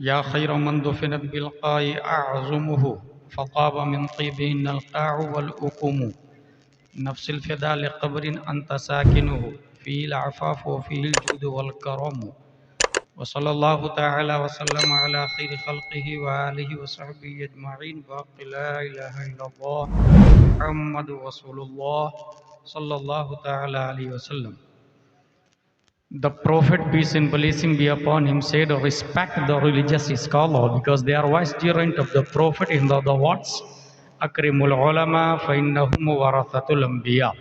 या खैर मन दुफिनत बिलक़ाइ अअज़मुहु फ़ताब मिन क़िबिहिन अलक़ाअ वल उक़ुमु नफ़्सिल फ़िदा लिक़ब्रिन अंत साकिनुहु फ़ीहिल अफ़ाफ़ु व फ़ीहिल जूदु वल करमु व सल्लल्लाहु तआला व सल्लम अला खैरि ख़ल्क़िहि व आलिहि व सहबिहि अजमईन बाक़ि ला इलाहा इल्लल्लाह मुहम्मदुर रसूलुल्लाह सल्लल्लाहु तआला अलैहि वसल्लम। The Prophet, peace and blessing be upon him, said, respect the religious scholar because they are vicegerent of the Prophet in the other words, Akrimul ulama fa innahum warathatul anbiya.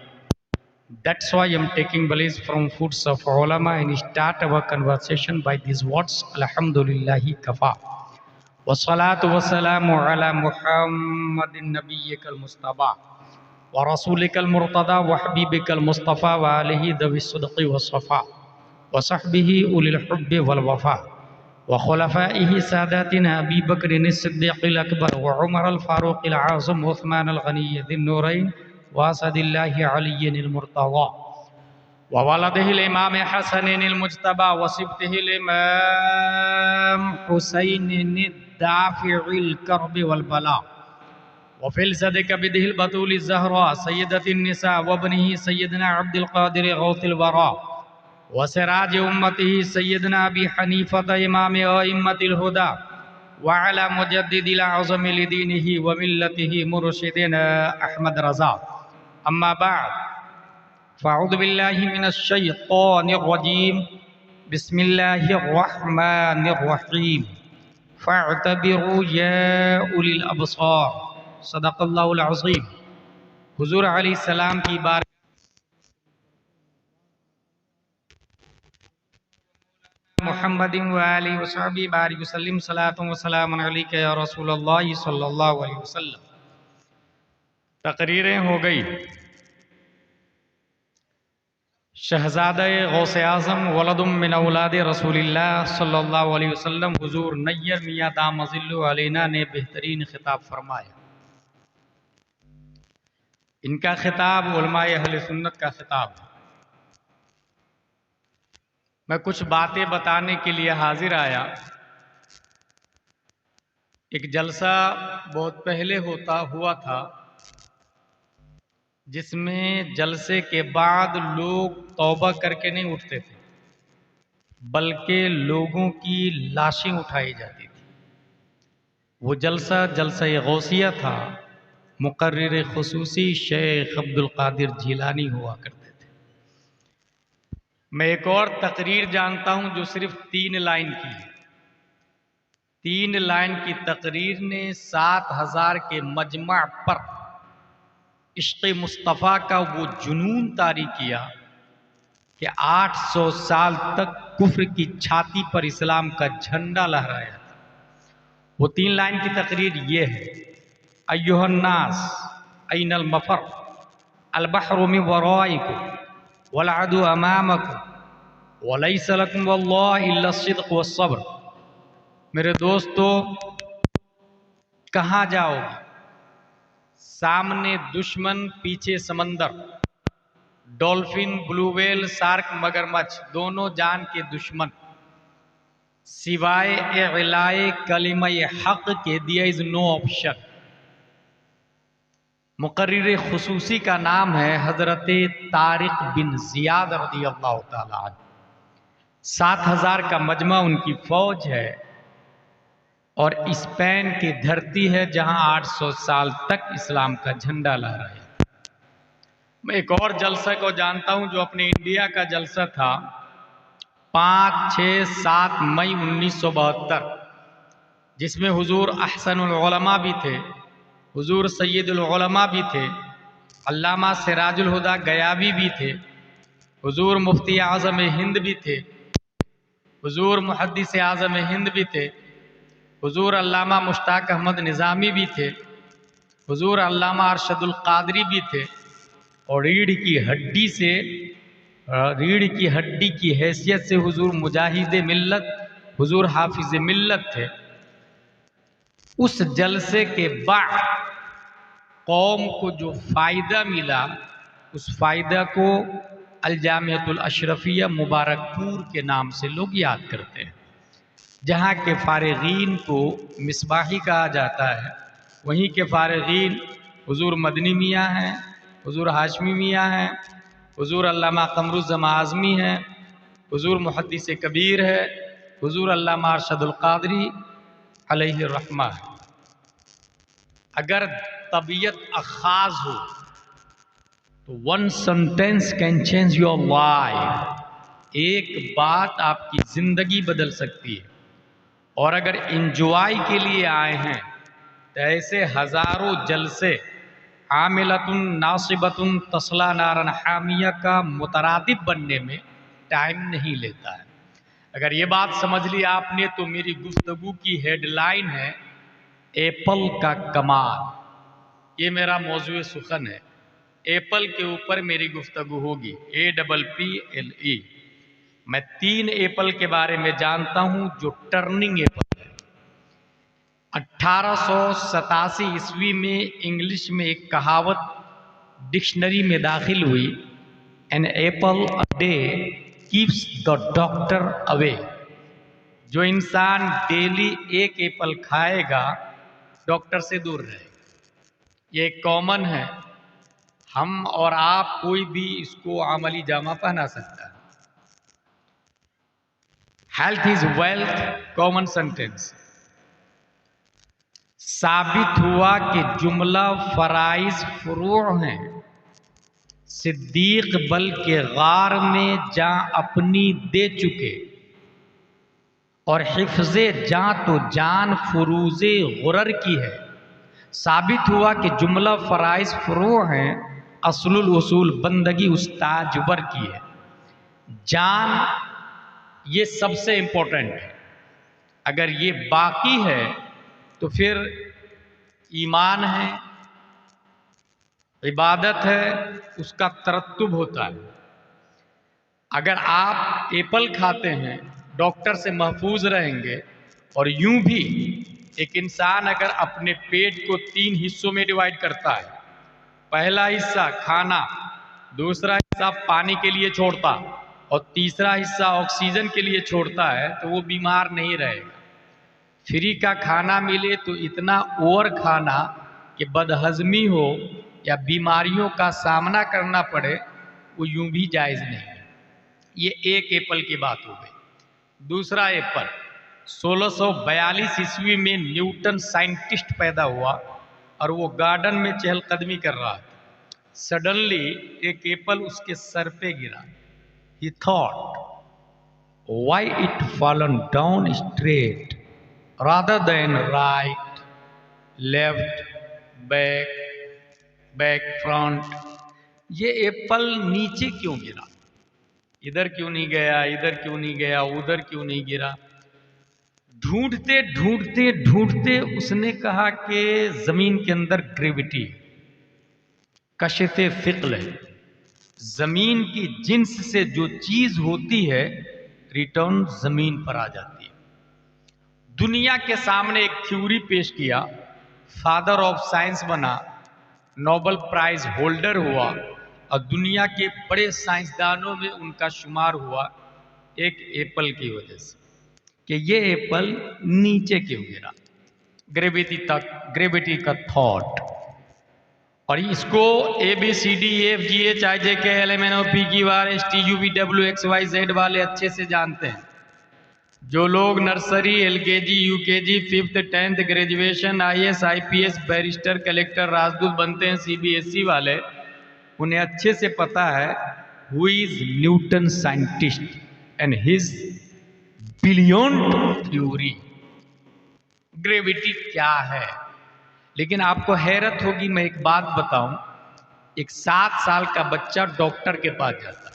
That's why I'm taking bliss from foods of ulama and start our conversation by these words, Alhamdulillahi kafa. Wassalatu wassalamu ala Muhammadin nabiyyikal mustafa wa rasulikal murtada wa habibikal mustafa wa alihi dhawi sidqi wa safa wa sahbihi ulil hubbi wal wafa wa khulafaihi sadatina Abi Bakrin as-Siddiqil Akbar wa Umar al-Faruqil Azam wa Uthman al-Ghani dhin nurain wa asadillahi aliyyin al-murtada wa waladihi al-imam Hasanin al-Mujtaba wa sibtihi al-imam Husainin ad-dafi'il karbi wal bala wa fil sadika bidhil batuli zahra sayyidatin nisa wa ibnihi sayyidina Abdul Qadir ghawthil wara वसराज उम्मती Syedna Abi Hanifa इमाम अइम्मतिल हुदा व अला मुजद्दिदिल आज़म लिदीनिही व मिल्लतिही मुर्शिदिना अहमद रज़ा अम्मा बाद फ़अऊज़ु बिल्लाहि मिनश शैतानिर रजीम बिस्मिल्लाहिर रहमानिर रहीम फ़अतबिरू या उलिल अबसार सदक़ल्लाहुल अज़ीम। हुज़ूर अलैहिस्सलाम की बार मुहम्मदिन व आलिहि व सहबिहि बारिक वसल्लम सलातु व सलामुन अलैका या रसूलल्लाह सल्लल्लाहु अलैहि वसल्लम। तकरीरें हो गई। शहज़ादे गौसे आज़म वलदुम मिन औलादे रसूलिल्लाह सल्लल्लाहु अलैहि वसल्लम हुज़ूर नय्यर मियां दामज़िल्लु अलैना ने बेहतरीन खिताब फरमाया। इनका खिताब उलमाए अहले सुन्नत का खिताब है। मैं कुछ बातें बताने के लिए हाजिर आया। एक जलसा बहुत पहले हुआ था जिसमें जलसे के बाद लोग तौबा करके नहीं उठते थे बल्कि लोगों की लाशें उठाई जाती थी। वो जलसा गौसिया था। मुकर्रिर खुसूसी शेख अब्दुल कादिर जिलानी हुआ करते थे। मैं एक और तकरीर जानता हूं जो सिर्फ 3 लाइन की है। 3 लाइन की तकरीर ने 7000 के मजमा पर इश्क़ मुस्तफ़ा का वो जुनून तारी किया कि 800 साल तक कुफ्र की छाती पर इस्लाम का झंडा लहराया था। वो 3 लाइन की तकरीर ये है, अय्युहन्नास ऐनल मफर अल बहरु मिन वराइकुम वल अदु अमामकुम वलैसा लकुम वल्लाहि इल्ला सिद्क़ वस्सब्र। मेरे दोस्तों, कहाँ जाओगे? सामने दुश्मन, पीछे समंदर। डॉल्फिन, ब्लू व्हेल, शार्क, मगरमच्छ दोनों जान के दुश्मन। सिवाय इलाए कलिमा हक के दिया इज नो ऑप्शन। मुकर्रिर खुसूसी का नाम है हजरत तारिक बिन जियाद रज़ियल्लाहु ताला अन्हु। 7000 का मजमा उनकी फौज है और स्पेन की धरती है जहां 800 साल तक इस्लाम का झंडा लहराया। मैं एक और जलसा को जानता हूं जो अपने इंडिया का जलसा था 5, 6, 7 मई 1972, जिसमें हुजूर अहसनुल उलमा भी थे, हुजूर सैयदुल उलमा भी थे, अल्लामा सिराजुल हुदा गयाबी भी थे, हुजूर मुफ्ती आज़म हिंद भी थे, हुजूर मुहद्दिस आज़म हिंद भी थे, हुजूर अल्लामा मुश्ताक अहमद निज़ामी भी थे, हुजूर अल्लामा अरशदुल कादरी भी थे और रीढ़ की हड्डी की हैसियत से हुजूर मुजाहिद मिल्लत, हुजूर हाफिज मिल्लत थे। उस जलसे के बाद कौम को जो फ़ायदा मिला, उस फ़ायदा को अल जामिअतुल अशरफिया मुबारकपुर के नाम से लोग याद करते हैं। जहाँ के फारिगीन को मिसबाही कहा जाता है, वहीं के फारिगीन हुजूर मदनी मियाँ हैं, हुजूर हाशमी मियाँ हैं, हुजूर अल्लामा क़मरुज़्ज़मान आज़मी हैं, हुजूर मुहद्दिस कबीर है, हुजूर अल्लामा अरशदुल क़ादरी अलैहि रहमा है। अगर तबीयत अखाज़ हो तो one sentence can change your life, एक बात आपकी ज़िंदगी बदल सकती है। और अगर इंजॉय के लिए आए हैं तो ऐसे हज़ारों जलसे आमिलतुन नासिबतुन तस्ला नारन हामिया का मुतरादिब बनने में टाइम नहीं लेता है। अगर ये बात समझ ली आपने तो मेरी गुफ्तगू की हेडलाइन है एप्पल का कमाल। ये मेरा मौजूद सुखन है, एप्पल के ऊपर मेरी गुफ्तगू होगी, APPLE। मैं 3 एप्पल के बारे में जानता हूं जो टर्निंग एप्पल है। 1887 ईस्वी में इंग्लिश में एक कहावत डिक्शनरी में दाखिल हुई, an apple a day keeps the doctor away. जो इंसान डेली एक एप्पल खाएगा डॉक्टर से दूर रहेगा। ये कॉमन है, हम और आप कोई भी इसको अमली जामा पहना सकता है। Health is wealth, common sentence. साबित हुआ कि जुमला फराइज फुरू हैं। सिद्दीक बल के गार में जान अपनी दे चुके और हिफ्ज़े जान तो जान फुरूज़े गुरर की है। साबित हुआ कि जुमला फराइज फुरू हैं, असलुल उसूल बंदगी उस्ताजवर की है। जान ये सबसे इंपॉर्टेंट है, अगर ये बाकी है तो फिर ईमान है, इबादत है, उसका तरत्तुब होता है। अगर आप एप्पल खाते हैं डॉक्टर से महफूज रहेंगे। और यूं भी एक इंसान अगर अपने पेट को 3 हिस्सों में डिवाइड करता है, पहला हिस्सा खाना, दूसरा हिस्सा पानी के लिए छोड़ता और तीसरा हिस्सा ऑक्सीजन के लिए छोड़ता है, तो वो बीमार नहीं रहेगा। फ्री का खाना मिले तो इतना ओवर खाना कि बदहजमी हो या बीमारियों का सामना करना पड़े, वो यूं भी जायज़ नहीं है। ये एक एप्पल की बात हो गई। दूसरा एप्पल 1642 ईस्वी में न्यूटन साइंटिस्ट पैदा हुआ और वो गार्डन में चहलकदमी कर रहा था। सडनली एक एप्पल उसके सर पे गिरा। ही thought why it fallen down straight rather than right left back back front. ये एप्पल नीचे क्यों गिरा, इधर क्यों नहीं गया, इधर क्यों नहीं गया, उधर क्यों नहीं गिरा। ढूंढते ढूंढते ढूंढते उसने कहा कि जमीन के अंदर ग्रेविटी, कशिफे फिक्ल है। जमीन की जिन्स से जो चीज होती है रिटर्न जमीन पर आ जाती है। दुनिया के सामने एक थ्योरी पेश किया, फादर ऑफ साइंस बना, नोबेल प्राइज होल्डर हुआ और दुनिया के बड़े साइंसदानों में उनका शुमार हुआ एक एप्पल की वजह से कि ये एप्पल नीचे क्यों गिरा। ग्रेविटी का थॉट। और इसको ABCDEFGHIJKLMNOPQRSTUVWXYZ वाले अच्छे से जानते हैं। जो लोग nursery, LKG, UKG, 5th 10th graduation, IAS IPS barrister collector राजदूत बनते हैं, CBSE वाले, उन्हें अच्छे से पता है who is Newton scientist and his brilliant theory. Gravity क्या है। लेकिन आपको हैरत होगी, मैं एक बात बताऊं, एक 7 साल का बच्चा डॉक्टर के पास जाता है।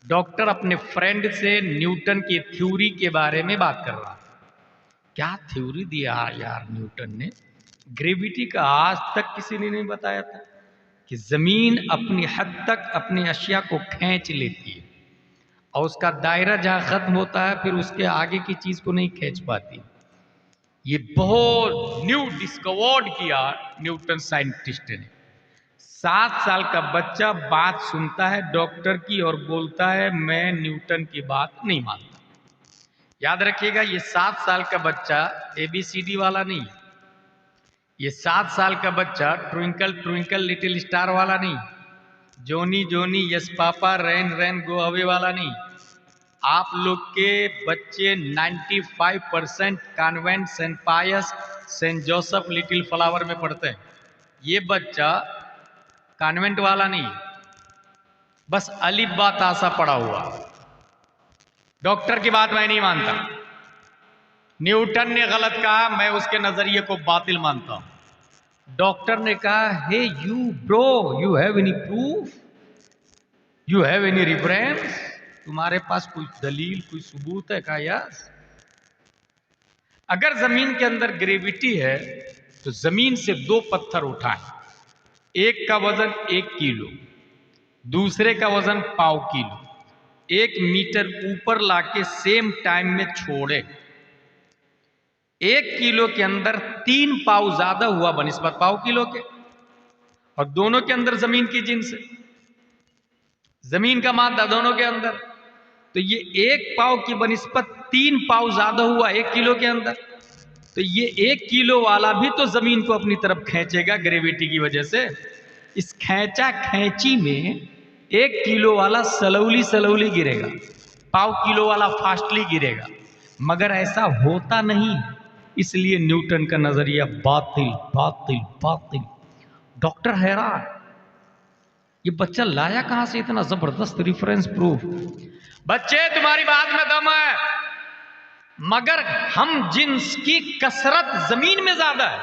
डॉक्टर अपने फ्रेंड से न्यूटन की थ्योरी के बारे में बात कर रहा था। क्या थ्योरी दिया यार न्यूटन ने, ग्रेविटी का आज तक किसी ने नहीं बताया था कि जमीन अपनी हद तक अपनी अशिया को खींच लेती है और उसका दायरा जहां खत्म होता है फिर उसके आगे की चीज को नहीं खींच पाती। ये बहुत न्यू डिस्कवर्ड किया न्यूटन साइंटिस्ट ने। 7 साल का बच्चा बात सुनता है डॉक्टर की और बोलता है मैं न्यूटन की बात नहीं मानता। याद रखिएगा, ये 7 साल का बच्चा ABCD वाला नहीं, ये 7 साल का बच्चा ट्विंकल ट्विंकल लिटिल स्टार वाला नहीं, जोनी जोनी यस पापा रैन रैन गो अवे वाला नहीं। आप लोग के बच्चे 95% कॉन्वेंट सेंट पायस सेंट जोसेफ लिटिल फ्लावर में पढ़ते हैं। ये बच्चा कॉन्वेंट वाला नहीं, बस अलिफ बा तासा पढ़ा हुआ। डॉक्टर की बात मैं नहीं मानता, न्यूटन ने गलत कहा, मैं उसके नजरिए को बातिल मानता हूं। डॉक्टर ने कहा, hey you bro, you have any proof, you have any reference, तुम्हारे पास कोई दलील कोई सबूत है? कहा यस। अगर जमीन के अंदर ग्रेविटी है तो जमीन से 2 पत्थर उठाएं, एक का वजन 1 किलो, दूसरे का वजन 1/4 किलो, 1 मीटर ऊपर लाके सेम टाइम में छोड़े, 1 किलो के अंदर 3 पाव ज्यादा हुआ बनिस्बत 1/4 किलो के, और दोनों के अंदर जमीन की जिन्स है, जमीन का मादा दोनों के अंदर, तो ये 1 पाव की बनिस्बत 3 पाव ज्यादा हुआ 1 किलो के अंदर, तो ये 1 किलो वाला भी तो जमीन को अपनी तरफ खींचेगा ग्रेविटी की वजह से। इस खींचा खींची में 1 किलो वाला सलौली सलौली गिरेगा, 1/4 किलो वाला फास्टली गिरेगा, मगर ऐसा होता नहीं। इसलिए न्यूटन का नजरिया बातिल बातिल बातिल। डॉक्टर हैरान, ये बच्चा लाया कहां से इतना जबरदस्त रिफरेंस प्रूफ? बच्चे तुम्हारी बात में दम है, मगर हम जिन्स की कसरत जमीन में ज्यादा है,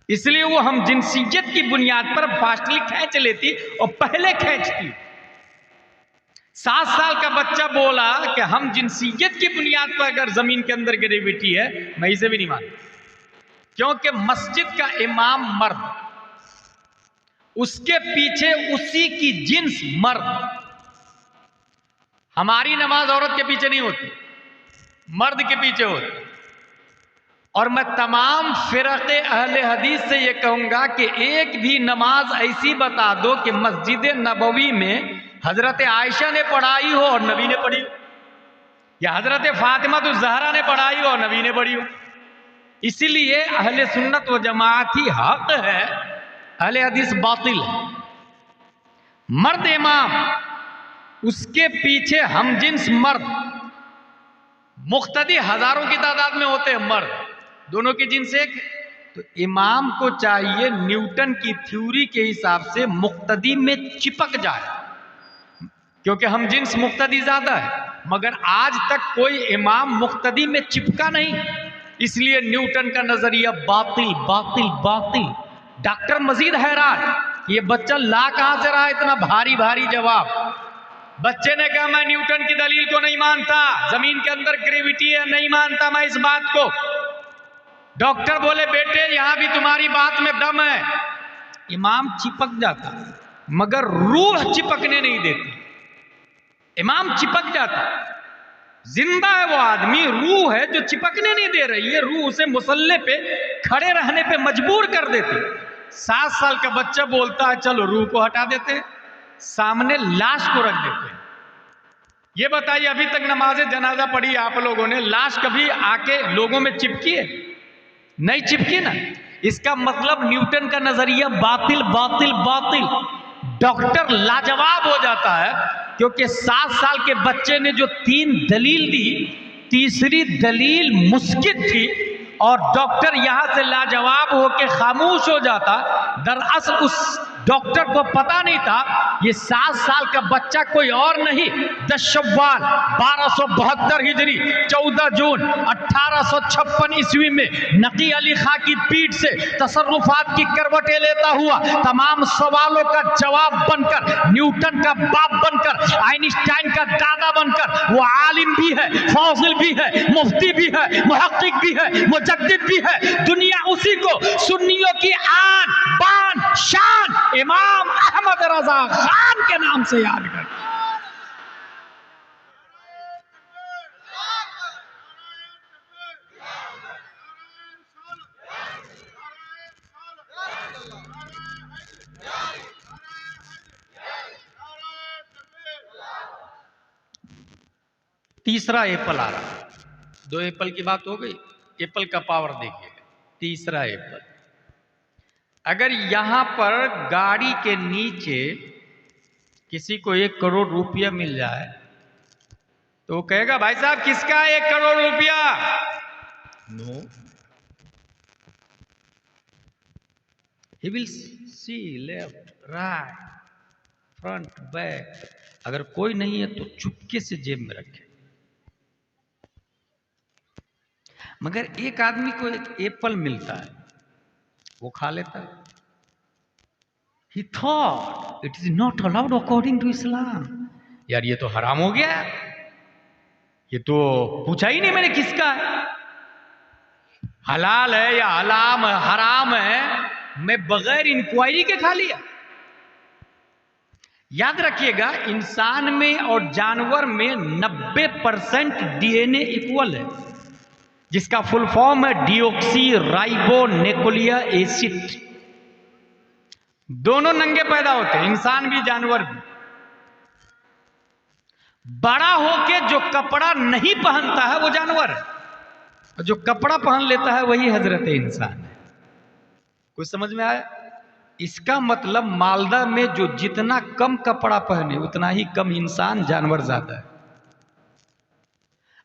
इसलिए वो हम जिनसियत की बुनियाद पर फास्टली खींच लेती और पहले खींचती। 7 साल का बच्चा बोला कि हम जिनसियत की बुनियाद पर अगर जमीन के अंदर ग्रेविटी है, मैं इसे भी नहीं मानता, क्योंकि मस्जिद का इमाम मर्द, उसके पीछे उसी की जिन्स मर्द। हमारी नमाज औरत के पीछे नहीं होती, मर्द के पीछे होती। और मैं तमाम फिरक़े अहले हदीस से यह कहूंगा कि एक भी नमाज ऐसी बता दो कि मस्जिद नबवी में हजरत आयशा ने पढ़ाई हो और नबी ने पढ़ी हो, या हजरत फातिमा तो ज़हरा ने पढ़ाई हो और नबी ने पढ़ी हो। इसीलिए अहले सुन्नत व जमात ही हक है, अहले हदीस बातिल है। मर्द इमाम, उसके पीछे हम जिन्स मर्द, मुख्तदी हजारों की तादाद में होते हैं मर्द, दोनों की जिन्स एक। तो इमाम को चाहिए न्यूटन की थ्योरी के हिसाब से मुख्तदी में चिपक जाए, क्योंकि हम जिन्स मुख्तदी ज्यादा है, मगर आज तक कोई इमाम मुख्तदी में चिपका नहीं। इसलिए न्यूटन का नजरिया बातिल बातिल बातिल। डॉक्टर मजीद हैरान, ये बच्चा ला कहां से रहा इतना भारी भारी जवाब। बच्चे ने कहा, मैं न्यूटन की दलील को नहीं मानता, जमीन के अंदर ग्रेविटी है, नहीं मानता मैं इस बात को। डॉक्टर बोले, बेटे यहां भी तुम्हारी बात में दम है। इमाम चिपक जाता, मगर रूह चिपकने नहीं देती। इमाम चिपक जाता, जिंदा है वो आदमी, रूह है जो चिपकने नहीं दे रही है, रूह उसे मुसल्ले पे खड़े रहने पे मजबूर कर देती। 7 साल का बच्चा बोलता है, चलो रूह को हटा देते हैं, सामने लाश को रख देते हैं। ये बताइए, अभी तक नमाज जनाजा पढ़ी आप लोगों ने, लाश कभी आके लोगों में चिपकी है? नहीं चिपकी ना। इसका मतलब न्यूटन का नजरिया बातिल बातिल बातिल। डॉक्टर लाजवाब हो जाता है, क्योंकि 7 साल के बच्चे ने जो 3 दलील दी, तीसरी दलील मुस्कित थी, और डॉक्टर यहां से लाजवाब होकर खामोश हो जाता। दरअसल उस डॉक्टर को पता नहीं था ये 7 साल का बच्चा कोई और नहीं, 10 शव्वाल 1272 हिजरी 14 जून 1856 ईस्वी में नकी अली खां की पीठ से तसर्रुफात की करवटें लेता हुआ, तमाम सवालों का जवाब बनकर, न्यूटन का बाप बनकर, आइंस्टाइन का दादा बनकर, वो आलिम भी है, फाजिल भी है, मुफ्ती भी है, मुहक्किक भी है, मुजद्दिद भी है। दुनिया उसी को सुन्नियों की आन बान शान इमाम अहमद रजा खान के नाम से याद कर। तीसरा एप्पल आ रहा है। 2 एप्पल की बात हो गई, एप्पल का पावर देखिएगा। तीसरा एप्पल, अगर यहां पर गाड़ी के नीचे किसी को 1 करोड़ रुपया मिल जाए तो वो कहेगा भाई साहब किसका 1 करोड़ रुपया? No, he will see left right front back. अगर कोई नहीं है तो चुपके से जेब में रखे। मगर एक आदमी को 1 एप्पल मिलता है, वो खा लेता है। He thought it is not allowed according to Islam। यार ये तो हराम हो गया, ये तो पूछा ही नहीं मैंने किसका है, हलाल है या हराम है, मैं बगैर इंक्वायरी के खा लिया। याद रखिएगा, इंसान में और जानवर में 90% डीएनए इक्वल है, जिसका फुल फॉर्म है डिऑक्सी राइबो न्यूक्लिक एसिड। दोनों नंगे पैदा होते हैं, इंसान भी जानवर भी। बड़ा होके जो कपड़ा नहीं पहनता है वो जानवर है, और जो कपड़ा पहन लेता है वही हजरत इंसान है। कुछ समझ में आया? इसका मतलब मालदा में जो जितना कम कपड़ा पहने उतना ही कम इंसान, जानवर ज्यादा है।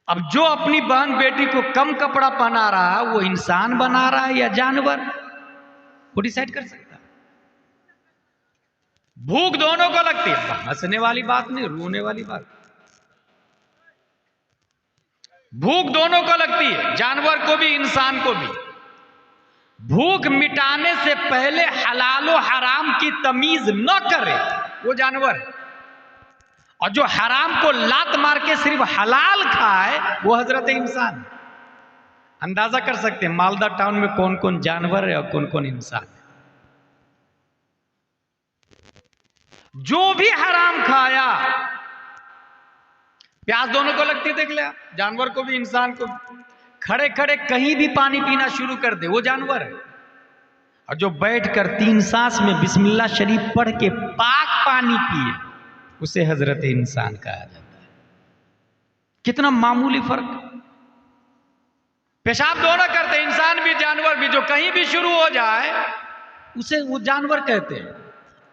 अब जो अपनी बहन बेटी को कम कपड़ा पहना रहा है वो इंसान बना रहा है या जानवर, वो डिसाइड कर सकता है। भूख दोनों को लगती है, हंसने वाली बात नहीं, रोने वाली बात। भूख दोनों को लगती है, जानवर को भी इंसान को भी। भूख मिटाने से पहले हलाल और हराम की तमीज न करे वो जानवर है, और जो हराम को लात मार के सिर्फ हलाल खाए वो हजरत इंसान। अंदाजा कर सकते हैं मालदा टाउन में कौन कौन जानवर है और कौन कौन इंसान है। जो भी हराम खाया, प्यास दोनों को लगती है, देख लिया, जानवर को भी इंसान को भी। खड़े खड़े कहीं भी पानी पीना शुरू कर दे वो जानवर है, और जो बैठकर 3 सांस में बिस्मिल्लाह शरीफ पढ़ के पाक पानी पिए उसे हजरत इंसान कहा जाता है। कितना मामूली फर्क। पेशाब दोनों करते, इंसान भी जानवर भी। जो कहीं भी शुरू हो जाए उसे वो जानवर कहते हैं,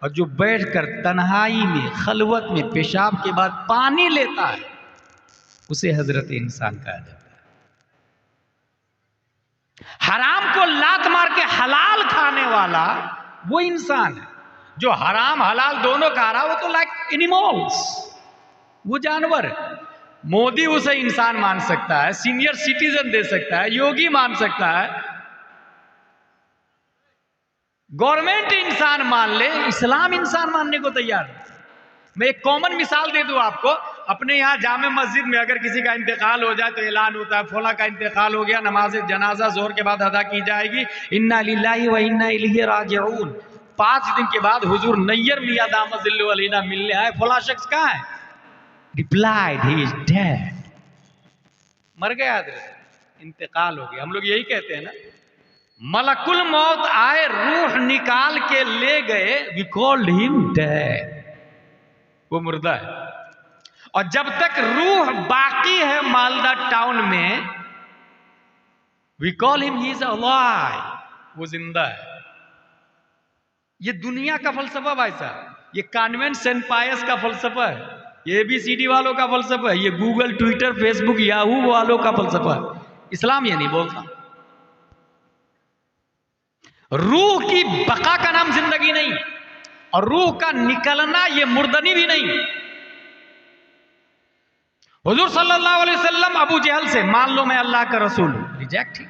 और जो बैठकर तन्हाई में खलवत में पेशाब के बाद पानी लेता है उसे हजरत इंसान कहा जाता है। हराम को लात मार के हलाल खाने वाला वो इंसान है। जो हराम हलाल दोनों खा रहा वो तो लाइक एनिमल्स, वो जानवर है। मोदी उसे इंसान मान सकता है, सीनियर सिटीजन दे सकता है, योगी मान सकता है, गवर्नमेंट इंसान मान ले, इस्लाम इंसान मानने को तैयार है। मैं एक कॉमन मिसाल दे दूं आपको। अपने यहाँ जामे मस्जिद में अगर किसी का इंतकाल हो जाए तो ऐलान होता है फला का इंतकाल हो गया, नमाज जनाजा जोर के बाद अदा की जाएगी, इन्ना लिल्लाहि व इन्ना इलैहि राजिऊन। 5 दिन के बाद हुजूर नैयर मियां दामद जिल्लु अलैना मिलने आए, फला शख्स कहाँ है? रिप्लाइड ही इज डेड, मर गया, इंतकाल हो गया। हम लोग यही कहते हैं ना, मलकुल मौत आए रूह निकाल के ले गए, वी कॉल्ड हिम डेड, वो मुर्दा है। और जब तक रूह बाकी है मालदा टाउन में, we call him he is alive, वो जिंदा है। ये दुनिया का फलसफा भाई साहब, ये कॉन्वेंट सेंट पायस का फलसफा है, ये ABCD वालों का फलसफा है, ये गूगल ट्विटर फेसबुक याहू वालों का फलसफा है। इस्लाम ये नहीं बोलता। रूह की बका का नाम जिंदगी नहीं, और रूह का निकलना ये मुर्दनी भी नहीं। हुजूर सल्लल्लाहु अलैहि वसल्लम अबू जहल से, मान लो मैं अल्लाह का रसूल हूं, रिजेक्ट।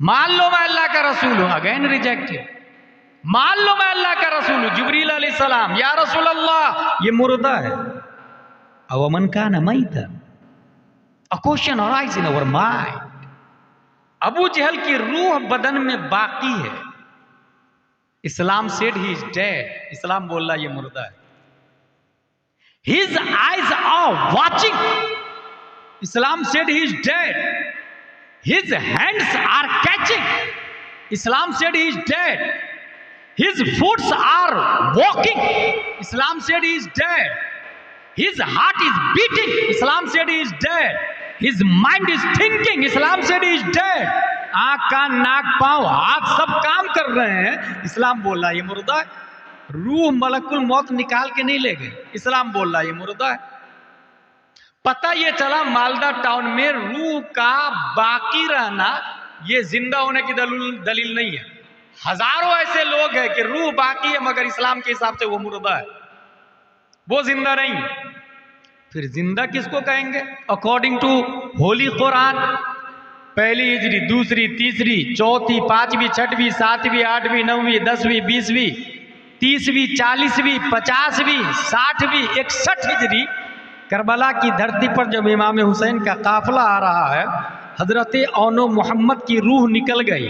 मान लो मैं अल्लाह का रसूल हूं, अगेन रिजेक्टेड। मान लो मैं अल्लाह का रसूल हूं, जिब्रील अलैहिस्सलाम, या रसूल अल्लाह ये मुर्दा है। अवमन कान मैता, a question arise in our mind. Abu Jahl की रूह बदन में बाकी है, Islam said he is dead, Islam बोल रहा ये मुर्दा है। His eyes are watching, Islam said he is dead. His hands are catching, Islam said he is dead. His foots are walking, Islam said he is dead. His heart is beating. Islam said he is dead. His mind is thinking. Islam said he is dead. आंख कान नाक पांव हाथ सब काम कर रहे हैं, इस्लाम बोल रहा है ये मुर्दा है। रूह मलकुल मौत निकाल के नहीं ले गए, इस्लाम बोल रहा है ये मुर्दा है। पता ये चला मालदा टाउन में रूह का बाकी रहना ये जिंदा होने की दलील नहीं है। हजारों ऐसे लोग हैं कि रूह बाकी है मगर इस्लाम के हिसाब से वो मुर्दा है, वो जिंदा नहीं। फिर जिंदा किसको कहेंगे? अकॉर्डिंग टू होली कुरान, पहली हिजरी, दूसरी, तीसरी, चौथी, पांचवी, छठवीं, सातवीं, आठवीं, नौवीं, 10वीं, 20वीं, 30वीं, 40वीं, 50वीं, 60वीं, 61 हिजरी करबला की धरती पर जब इमाम हुसैन का काफिला आ रहा है, हजरत औनो मोहम्मद की रूह निकल गई,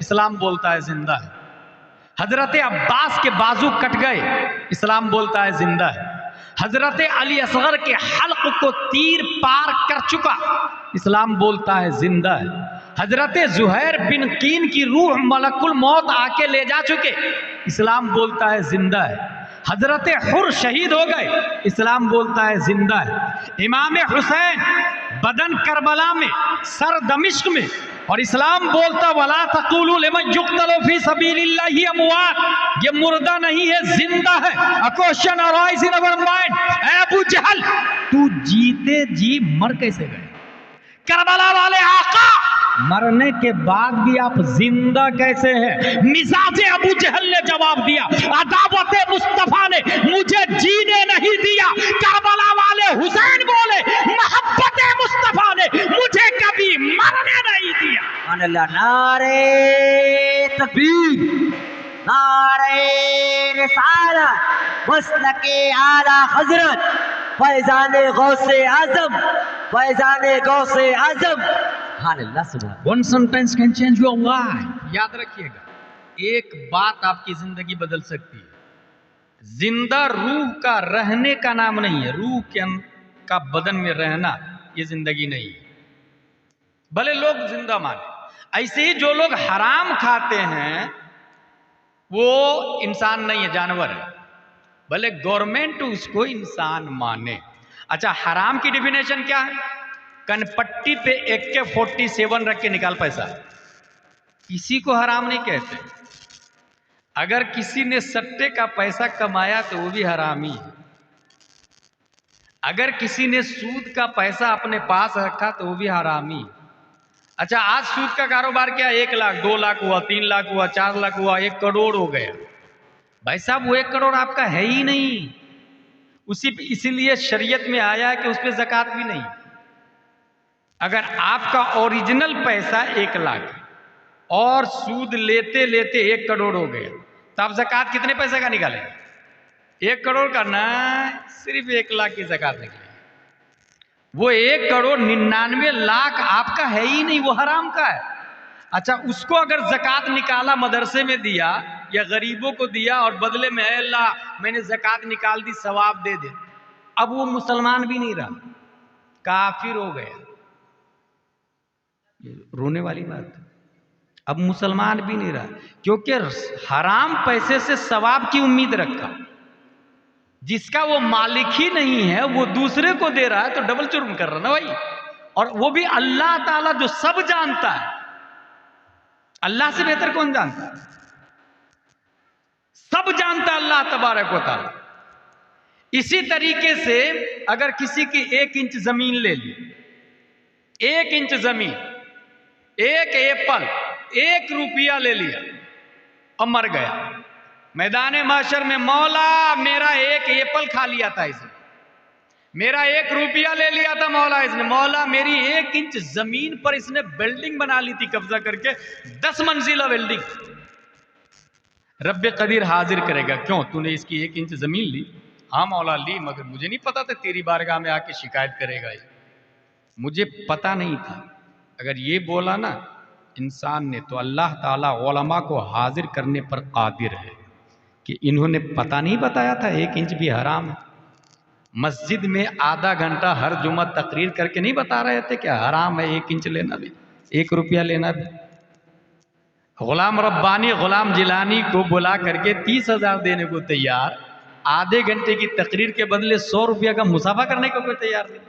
इस्लाम बोलता है जिंदा है। हजरत अब्बास के बाजू कट गए, इस्लाम बोलता है जिंदा है। हजरत अली असगर के हल्क को तीर पार कर चुका, इस्लाम बोलता है जिंदा है। हजरत जुहैर बिन कीन की रूह मलकुल मौत आके ले जा चुके, इस्लाम बोलता है जिंदा है। हजरत हुर शहीद हो गए, इस्लाम बोलता है जिंदा है। इमाम हुसैन बदन करबला में, सर दमिश्क में, और इस्लाम बोलता वला तक़ूलू लिमन युक़्तलू फी सबीलिल्लाहि अमवात, ये मुर्दा नहीं है जिंदा है। A question arise in our mind, Abu Jahl तू जीते जी मर कैसे गए? करबला वाले आका, मरने के बाद भी आप जिंदा कैसे हैं? मिजाज अबू जहल ने जवाब दिया, अदावत मुस्तफा ने मुझे जीने नहीं दिया। करबला वाले हुसैन बोले, मोहब्बत मुस्तफा ने मुझे कभी मरने नहीं दिया। नारे तकबीर, नारे रिसालत, मसलके आला हजरत, फैजाने गौसे आजम, फैजाने गौसे आजम। One sentence can change your life। याद रखिएगा, एक बात आपकी जिंदगी बदल सकती है। जिंदा रूह का रहने का नाम नहीं है, रूह का बदन में रहना ये जिंदगी नहीं है, भले लोग जिंदा माने। ऐसे ही जो लोग हराम खाते हैं वो इंसान नहीं है, जानवर है, भले गवर्नमेंट उसको इंसान माने। अच्छा, हराम की डिफिनेशन क्या है? कनपट्टी पे AK-47 रख के निकाल पैसा, किसी को हराम नहीं कहते। अगर किसी ने सट्टे का पैसा कमाया तो वो भी हरामी है। अगर किसी ने सूद का पैसा अपने पास रखा तो वो भी हरामी है। अच्छा, आज सूद का कारोबार क्या? 1 लाख, 2 लाख हुआ, 3 लाख हुआ, 4 लाख हुआ, 1 करोड़ हो गया। भाई साहब, वो 1 करोड़ आपका है ही नहीं, इसीलिए शरीयत में आया है कि उस पर ज़कात भी नहीं। अगर आपका ओरिजिनल पैसा 1 लाख और सूद लेते लेते 1 करोड़ हो गया तो आप ज़कात कितने पैसे का निकालेंगे? 1 करोड़ का ना, सिर्फ 1 लाख की ज़कात निकलेगी। वो 1 करोड़ 99 लाख आपका है ही नहीं, वो हराम का है। अच्छा, उसको अगर ज़कात निकाला, मदरसे में दिया या गरीबों को दिया और बदले में अल्लाह मैंने ज़कात निकाल दी, सवाब दे दे, अब वो मुसलमान भी नहीं रहा, काफिर हो गया। रोने वाली बात, अब मुसलमान भी नहीं रहा, क्योंकि हराम पैसे से सवाब की उम्मीद रखा। जिसका वो मालिक ही नहीं है वो दूसरे को दे रहा है तो डबल जुर्म कर रहा ना भाई। और वो भी अल्लाह ताला जो सब जानता है, अल्लाह से बेहतर कौन जानता है? सब जानता है अल्लाह तबारक व तआला। इसी तरीके से अगर किसी की 1 इंच जमीन ले ली, 1 इंच जमीन, 1 एप्पल, 1 रुपया ले लिया और मर गया, मैदान माशर में मौला मेरा 1 एप्पल खा लिया था इसने, मेरा 1 रुपया ले लिया था मौला इसने, मौला मेरी 1 इंच जमीन पर इसने बिल्डिंग बना ली थी कब्जा करके, 10 मंजिला बिल्डिंग। रब्बे कदीर हाजिर करेगा, क्यों तूने इसकी 1 इंच जमीन ली? हाँ मौला ली, मगर मुझे नहीं पता था तेरी बारगाह में आके शिकायत करेगा ये, मुझे पता नहीं था। अगर ये बोला ना इंसान ने तो अल्लाह ताला उलमा को हाजिर करने पर कादिर है कि इन्होंने पता नहीं बताया था 1 इंच भी हराम है। मस्जिद में आधा घंटा हर जुमा तकरीर करके नहीं बता रहे थे कि हराम है 1 इंच लेना भी, 1 रुपया लेना भी। गुलाम रब्बानी गुलाम जिलानी को बुला करके 30,000 देने को तैयार, आधे घंटे की तकरीर के बदले 100 रुपया का मुसाफा करने को कोई तैयार नहीं,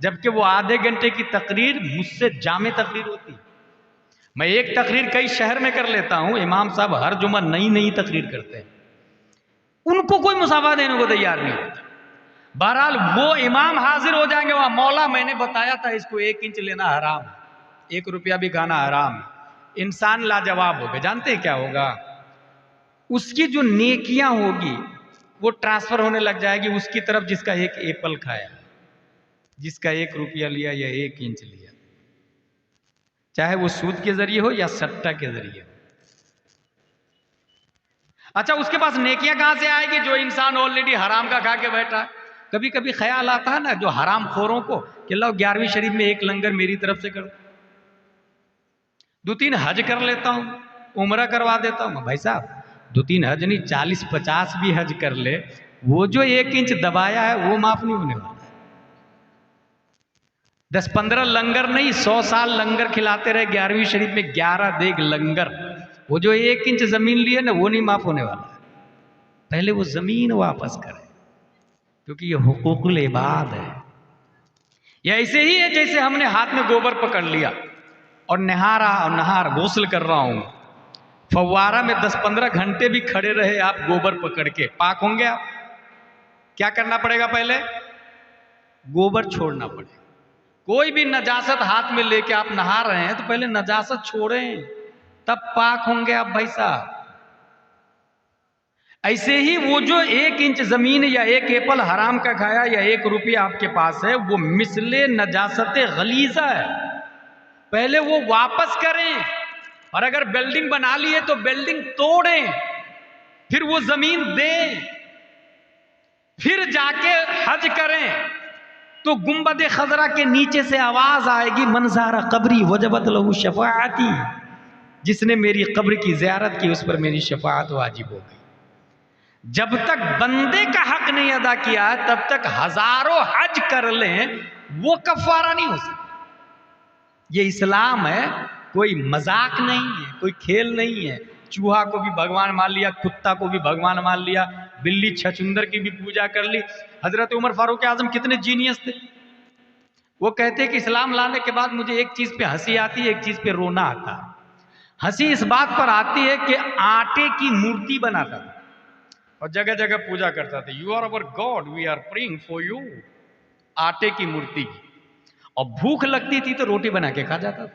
जबकि वो आधे घंटे की तकरीर मुझसे जामे तकरीर होती है। मैं एक तकरीर कई शहर में कर लेता हूं, इमाम साहब हर जुमा नई नई तकरीर करते हैं, उनको कोई मुसाफा देने को तैयार नहीं होता। बहरहाल वो इमाम हाजिर हो जाएंगे वहां, मौला मैंने बताया था इसको 1 इंच लेना हराम, 1 रुपया भी खाना हराम। इंसान लाजवाब हो गए, जानते हैं क्या होगा? उसकी जो नेकियां होगी वो ट्रांसफर होने लग जाएगी उसकी तरफ जिसका 1 एप्पल खाया, जिसका 1 रुपया लिया या 1 इंच लिया, चाहे वो सूद के जरिए हो या सट्टा के जरिए हो। अच्छा, उसके पास नेकियां कहां से आएगी? जो इंसान ऑलरेडी हराम का खा के बैठा है। कभी कभी ख्याल आता है ना जो हराम खोरों को कि लो 11वीं शरीफ में 1 लंगर मेरी तरफ से कर दो, 2-3 हज कर लेता हूं, उम्रा करवा देता हूं। भाई साहब 2-3 हज नहीं, 40-50 भी हज कर ले, वो जो 1 इंच दबाया है वो माफ नहीं होने वाला। 10-15 लंगर नहीं, 100 साल लंगर खिलाते रहे 11वीं शरीफ में 11 देग लंगर, वो जो 1 इंच जमीन लिए ना वो नहीं माफ होने वाला। पहले वो जमीन वापस करे, क्योंकि ये हुकूकुल इबाद है। ये ऐसे ही है जैसे हमने हाथ में गोबर पकड़ लिया और नहार गुस्ल कर रहा हूं, फव्वारा में 10-15 घंटे भी खड़े रहे आप गोबर पकड़ के, पाक होंगे आप? क्या करना पड़ेगा? पहले गोबर छोड़ना पड़ेगा। कोई भी नजासत हाथ में लेके आप नहा रहे हैं तो पहले नजासत छोड़ें, तब पाक होंगे आप भाई साहब। ऐसे ही वो जो 1 इंच जमीन या 1 एप्पल हराम का खाया या 1 रुपया आपके पास है, वो मिसले नजासत गलीजा है, पहले वो वापस करें। और अगर बिल्डिंग बना ली है तो बिल्डिंग तोड़ें, फिर वो जमीन दें, फिर जाके हज करें। तो गुंबद खजरा के नीचे से आवाज आएगी, मनज़ारा कब्री वजबत लहू शफाअती, जिसने मेरी कब्र की ज़ियारत की उस पर मेरी शफाअत वाजिब हो गई। जब तक बंदे का हक नहीं अदा किया है तब तक हजारों हज कर लें, वो कफारा नहीं हो सकता। ये इस्लाम है, कोई मजाक नहीं है, कोई खेल नहीं है। चूहा को भी भगवान मान लिया, कुत्ता को भी भगवान मान लिया, बिल्ली छछुंदर की भी पूजा कर ली। हजरत उमर फारूक आजम कितने जीनियस थे। वो कहते हैं कि इस्लाम लाने के बाद मुझे एक चीज पे हंसी आती है, एक चीज पे रोना आता है। हंसी इस बात पर आती है कि आटे की मूर्ति बनाता था और जगह जगह पूजा करता था, you are our God, we are praying for you, आटे की मूर्ति की। और भूख लगती थी तो रोटी बना के खा जाता था।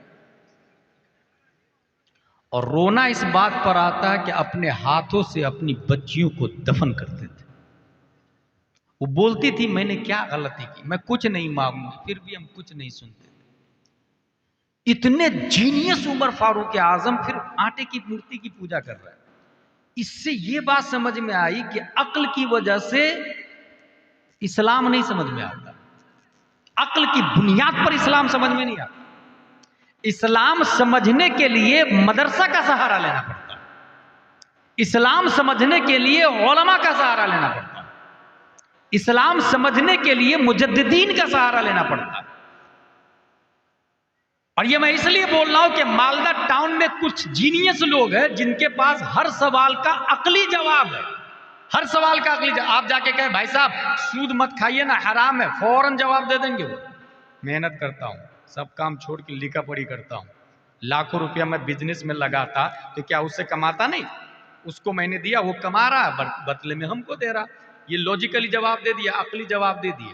और रोना इस बात पर आता है कि अपने हाथों से अपनी बच्चियों को दफन करते थे। वो बोलती थी मैंने क्या गलती की, मैं कुछ नहीं मांगूंगी, फिर भी हम कुछ नहीं सुनते थे। इतने जीनियस उमर फारूक आजम फिर आटे की मूर्ति की पूजा कर रहा है। इससे ये बात समझ में आई कि अक्ल की वजह से इस्लाम नहीं समझ में आता, अक्ल की बुनियाद पर इस्लाम समझ में नहीं आता। इस्लाम समझने के लिए मदरसा का सहारा लेना पड़ता है, इस्लाम समझने के लिए उलमा का सहारा लेना पड़ता है, इस्लाम समझने के लिए मुजद्दिदीन का सहारा लेना पड़ता है। और ये मैं इसलिए बोल रहा हूं कि मालदा टाउन में कुछ जीनियस लोग हैं जिनके पास हर सवाल का अकली जवाब है, हर सवाल का अकली जवाब। आप जाके कहें भाई साहब सूद मत खाइए ना, हराम है, फौरन जवाब दे देंगे वो। मेहनत करता हूं, सब काम छोड़ के लिखा पढ़ी करता हूं, लाखों रुपया मैं बिजनेस में लगाता तो क्या उससे कमाता नहीं? उसको मैंने दिया, वो कमा रहा, बदले में हमको दे रहा। ये लॉजिकली जवाब दे दिया, अकली जवाब दे दिया।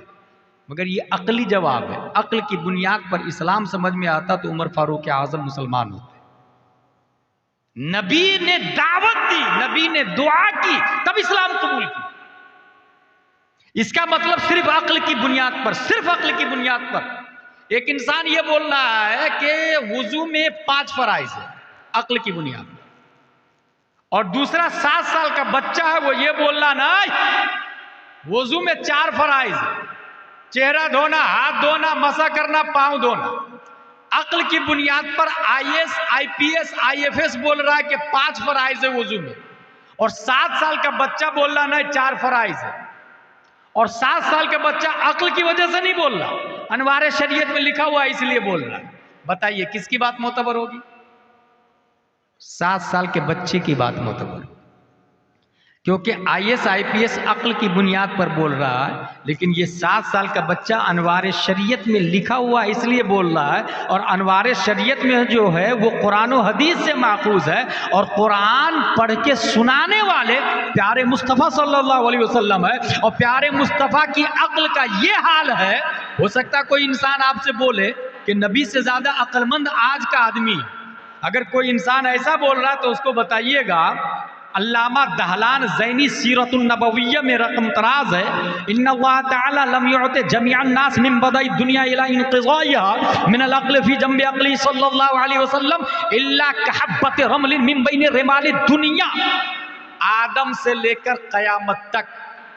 मगर ये अकली जवाब है, अक्ल की बुनियाद पर इस्लाम समझ में आता तो उमर फारूक आजम मुसलमान होते। नबी ने दावत दी, नबी ने दुआ की, तब इस्लाम कबूल की। इसका मतलब सिर्फ अक्ल की बुनियाद पर, सिर्फ अक्ल की बुनियाद पर एक इंसान ये बोल रहा है कि वुजू में 5 फराइज है अक्ल की बुनियाद पर, और दूसरा 7 साल का बच्चा है वो ये बोल रहा नहीं वुजू में 4 फराइज है, चेहरा धोना, हाथ धोना, मसा करना, पांव धोना। अक्ल की बुनियाद पर IAS, IPS, IFS बोल रहा है कि 5 फराइज है वुजू में, और 7 साल का बच्चा बोल रहा नहीं 4 फराइज है। और 7 साल का बच्चा अक्ल की वजह से नहीं बोल रहा, अनवार शरीयत में लिखा हुआ है इसलिए बोल रहा है। बताइए किसकी बात मोतबर होगी? 7 साल के बच्चे की बात मोतबर, क्योंकि IAS IPS अक्ल की बुनियाद पर बोल रहा है, लेकिन ये 7 साल का बच्चा अनवार शरीयत में लिखा हुआ इसलिए बोल रहा है, और अनवार शरीयत में जो है वो कुरान और हदीस से माखूज है, और कुरान पढ़ के सुनाने वाले प्यारे मुस्तफ़ा सल्लल्लाहु अलैहि वसल्लम है। और प्यारे मुस्तफ़ा की अक्ल का ये हाल है, हो सकता कोई इंसान आपसे बोले कि नबी से ज़्यादा अक्लमंद आज का आदमी। अगर कोई इंसान ऐसा बोल रहा है तो उसको बताइएगा, अल्लामा दहलान ज़ैनी सीरतुन नबविय्या में रकम तराज है, इन्नल्लाह तआला लम युअति जमीअन नास मिन बदाई दुनिया इला इंक़िज़ाइहा मिनल अक़्ल फी जंबि अक़ली सल्लल्लाहु अलैहि वसल्लम इल्ला कहब्बत रमलिन मिन बैनि रिमालि दुनिया। आदम से लेकर क़यामत तक,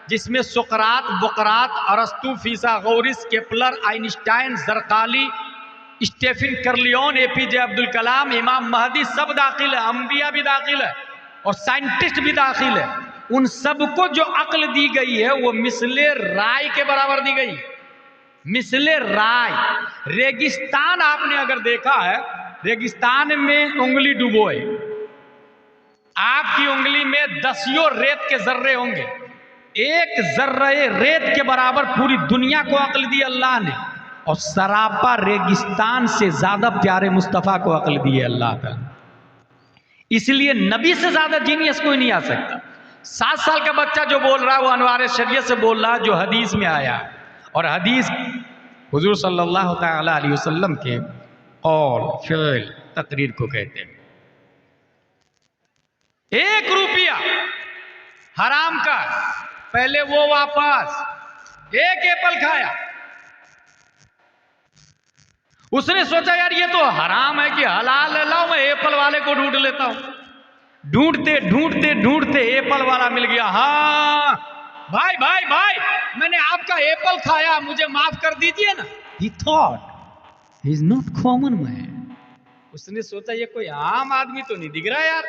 जिसमें सुक़रात, बुक़रात, अरस्तु, फिसागोरिस, केपलर, आइंस्टाइन, ज़रक़ाली, स्टेफन कर्लियोन, APJ अब्दुल कलाम, इमाम महदी सब दाखिल है, अंबिया भी दाखिल है और साइंटिस्ट भी दाखिल है। उन सबको जो अक्ल दी गई है वो मिसले राय के बराबर दी गई। मिसले राय। रेगिस्तान आपने अगर देखा है, रेगिस्तान में उंगली डुबोए, आपकी उंगली में 10 रेत के जर्रे होंगे, एक जर्रे रेत के बराबर पूरी दुनिया को अक्ल दी अल्लाह ने, और सरापा रेगिस्तान से ज्यादा प्यारे मुस्तफ़ा को अक्ल दी है अल्लाह ताला। इसलिए नबी से ज्यादा जीनियस कोई नहीं आ सकता। 7 साल का बच्चा जो बोल रहा है वो अनवार शरीयत से बोल रहा है, जो हदीस में आया है, और हदीस हुजूर सल्लल्लाहु तआला अलैहि वसल्लम के कौल, फ़िल, तकरीर को कहते हैं। 1 रुपया हराम का, पहले वो वापस, 1 एप्पल खाया, उसने सोचा यार ये तो हराम है कि हलाल है, लाओ मैं एप्पल वाले को ढूंढ लेता हूं। ढूंढते ढूंढते ढूंढते एप्पल वाला मिल गया। हाँ भाई भाई भाई, मैंने आपका एप्पल खाया, मुझे माफ कर दीजिए ना। He thought he is not common man। उसने सोचा ये कोई आम आदमी तो नहीं दिख रहा यार,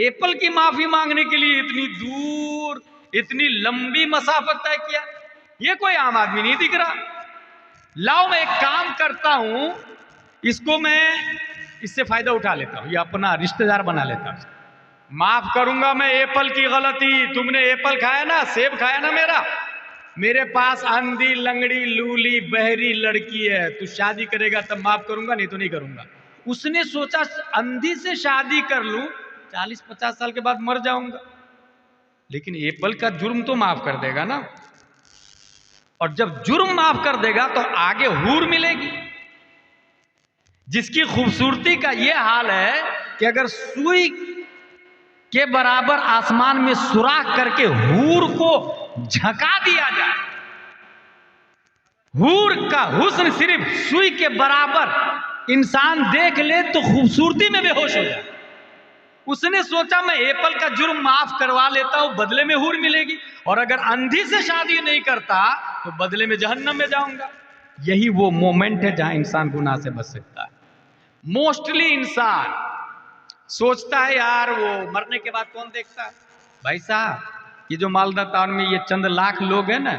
एप्पल की माफी मांगने के लिए इतनी दूर, इतनी लंबी मसाफत तय किया, ये कोई आम आदमी नहीं दिख रहा। लाओ मैं एक काम करता हूं, इसको मैं इससे फायदा उठा लेता हूं, ये अपना रिश्तेदार बना लेता हूं, माफ करूंगा मैं एप्पल की गलती। तुमने एप्पल खाया ना, सेब खाया ना मेरे पास अंधी, लंगड़ी, लूली, बहरी लड़की है, तू शादी करेगा तब माफ करूंगा, नहीं तो नहीं करूंगा। उसने सोचा अंधी से शादी कर लूं, 40-50 साल के बाद मर जाऊंगा, लेकिन एप्पल का जुर्म तो माफ कर देगा ना। और जब जुर्म माफ कर देगा तो आगे हूर मिलेगी, जिसकी खूबसूरती का यह हाल है कि अगर सुई के बराबर आसमान में सुराख करके हूर को झका दिया जाए, हूर का हुस्न सिर्फ सुई के बराबर इंसान देख ले तो खूबसूरती में बेहोश हो जाए। उसने सोचा मैं एप्पल का जुर्म माफ करवा लेता हूं, बदले में हूर मिलेगी, और अगर अंधी से शादी नहीं करता तो बदले में जहन्नम में जाऊंगा। यही वो मोमेंट है जहां इंसान गुनाह से बच सकता है। मोस्टली इंसान सोचता है यार वो मरने के बाद कौन देखता है। भाई साहब, ये जो मालदा टाउन में ये चंद लाख लोग हैं ना,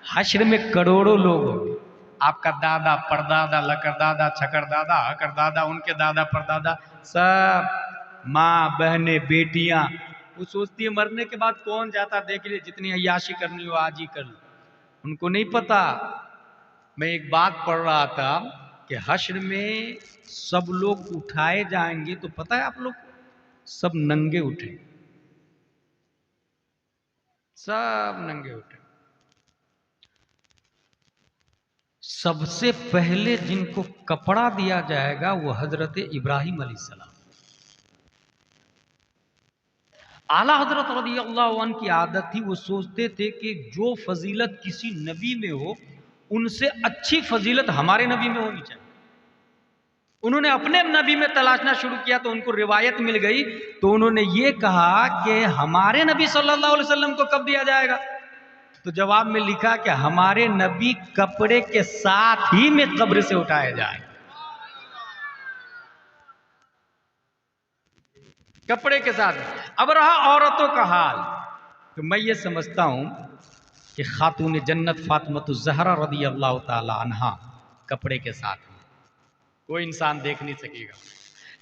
हश्र में करोड़ों लोग होंगे। आपका दादा, परदादा, लकड़दादा, छकरदादा, हकरदादा, उनके दादा परदादा, सब माँ, बहनें, बेटियां, वो सोचती है मरने के बाद कौन जाता, देख लीजिए जितनी अय्याशी करनी हो आज ही कर लो। उनको नहीं पता। मैं एक बात पढ़ रहा था कि हश्र में सब लोग उठाए जाएंगे, तो पता है आप लोग, सब नंगे उठे, सब नंगे उठे। सबसे पहले जिनको कपड़ा दिया जाएगा वो हजरत इब्राहिम अलैहिस्सलाम। आला हजरत रज़ियल्लाहु अन्हु की आदत थी, वो सोचते थे कि जो फजीलत किसी नबी में हो उनसे अच्छी फजीलत हमारे नबी में होनी चाहिए। उन्होंने अपने नबी में तलाशना शुरू किया तो उनको रिवायत मिल गई, तो उन्होंने ये कहा कि हमारे नबी सल्लल्लाहु अलैहि वसल्लम को कब दिया जाएगा। तो जवाब में लिखा कि हमारे नबी कपड़े के साथ ही में कब्र से उठाए जाए, कपड़े के साथ। अब रहा औरतों का हाल, तो मैं ये समझता हूं कि खातून जन्नत फातिमा ज़हरा रज़ियल्लाहु ताला अन्हा कपड़े के साथ में कोई इंसान देख नहीं सकेगा।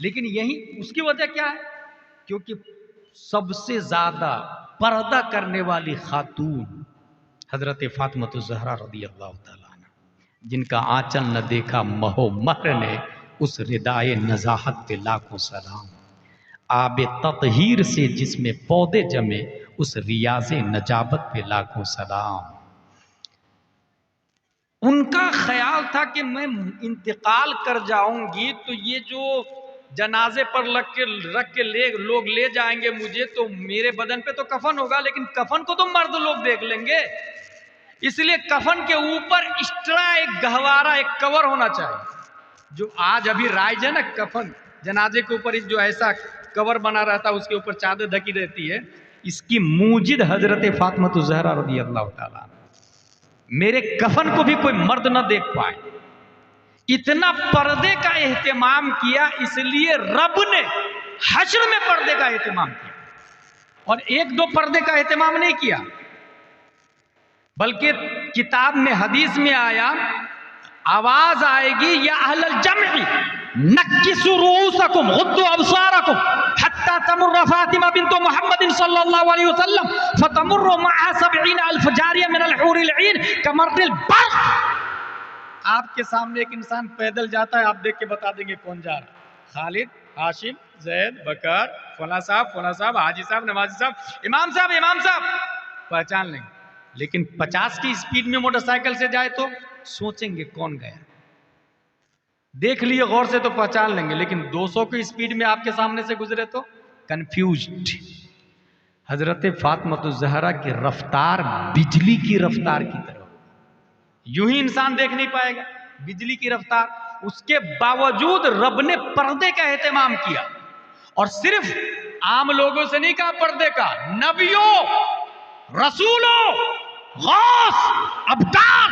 लेकिन यही उसकी वजह क्या है? क्योंकि सबसे ज्यादा पर्दा करने वाली खातून हजरत फातिमा ज़हरा रज़ी अल्लाह ताला अन्हा, जिनका आंचल न देखा महो महर ने, उस रिदाए नजाहत पे लाखों सलाम। आबे ततहीर से जिसमें पौधे जमे, उस रियाज़े नजाबत पे लाखों सलाम। उनका ख्याल था कि मैं इंतकाल कर जाऊंगी तो ये जो जनाजे पर रख के लोग ले जाएंगे मुझे, तो मेरे बदन पे तो कफन होगा, लेकिन कफन को तो मर्द लोग देख लेंगे, इसलिए कफन के ऊपर एक्स्ट्रा एक गहवारा, एक कवर होना चाहिए। जो आज अभी राइज है ना, कफन जनाजे के ऊपर जो ऐसा कवर बना रहता है, उसके ऊपर चादर ढकी रहती है, इसकी मूजिद हजरत फातिमा ज़हरा रज़ी अल्लाह ताला। मेरे कफन को भी कोई मर्द न देख पाए, इतना पर्दे का एहतमाम किया, इसलिए रब ने हश्र में पर्दे का एहतमाम किया। और एक दो पर्दे का एहतमाम नहीं किया, बल्कि किताब में हदीस में आया, आवाज आएगी या अहलल जमई नक्किसु रूसकुम गुद्दु अबसारकुम हत्ता तमुर्र फातिमा बिन्त मुहम्मद सल्लल्लाहु अलैहि वसल्लम फतमुर्रु मअहा 70,000 जारिया मिनल हूरिल ईन कमर्दिल बर्क। आपके सामने एक इंसान पैदल जाता है, आप देख के बता देंगे कौन जा रहा है, खालिद, हाशिम, जैद, बकर, फला साहब, हाजी साहब, नवाजी साहब, इमाम साहब, पहचान लेंगे। लेकिन 50 की स्पीड में मोटरसाइकिल से जाए तो सोचेंगे कौन गया, देख लिए गौर से तो पहचान लेंगे, लेकिन 200 की स्पीड में आपके सामने से गुजरे तो कंफ्यूज्ड। हजरत फातिमा ज़हरा की रफ्तार बिजली की रफ्तार की तरह, यूं ही इंसान देख नहीं पाएगा, बिजली की रफ्तार। उसके बावजूद रब ने पर्दे का एहतमाम किया, और सिर्फ आम लोगों से नहीं कहा पर्दे का, नबियों, रसूलों, गौस, अब्दाल,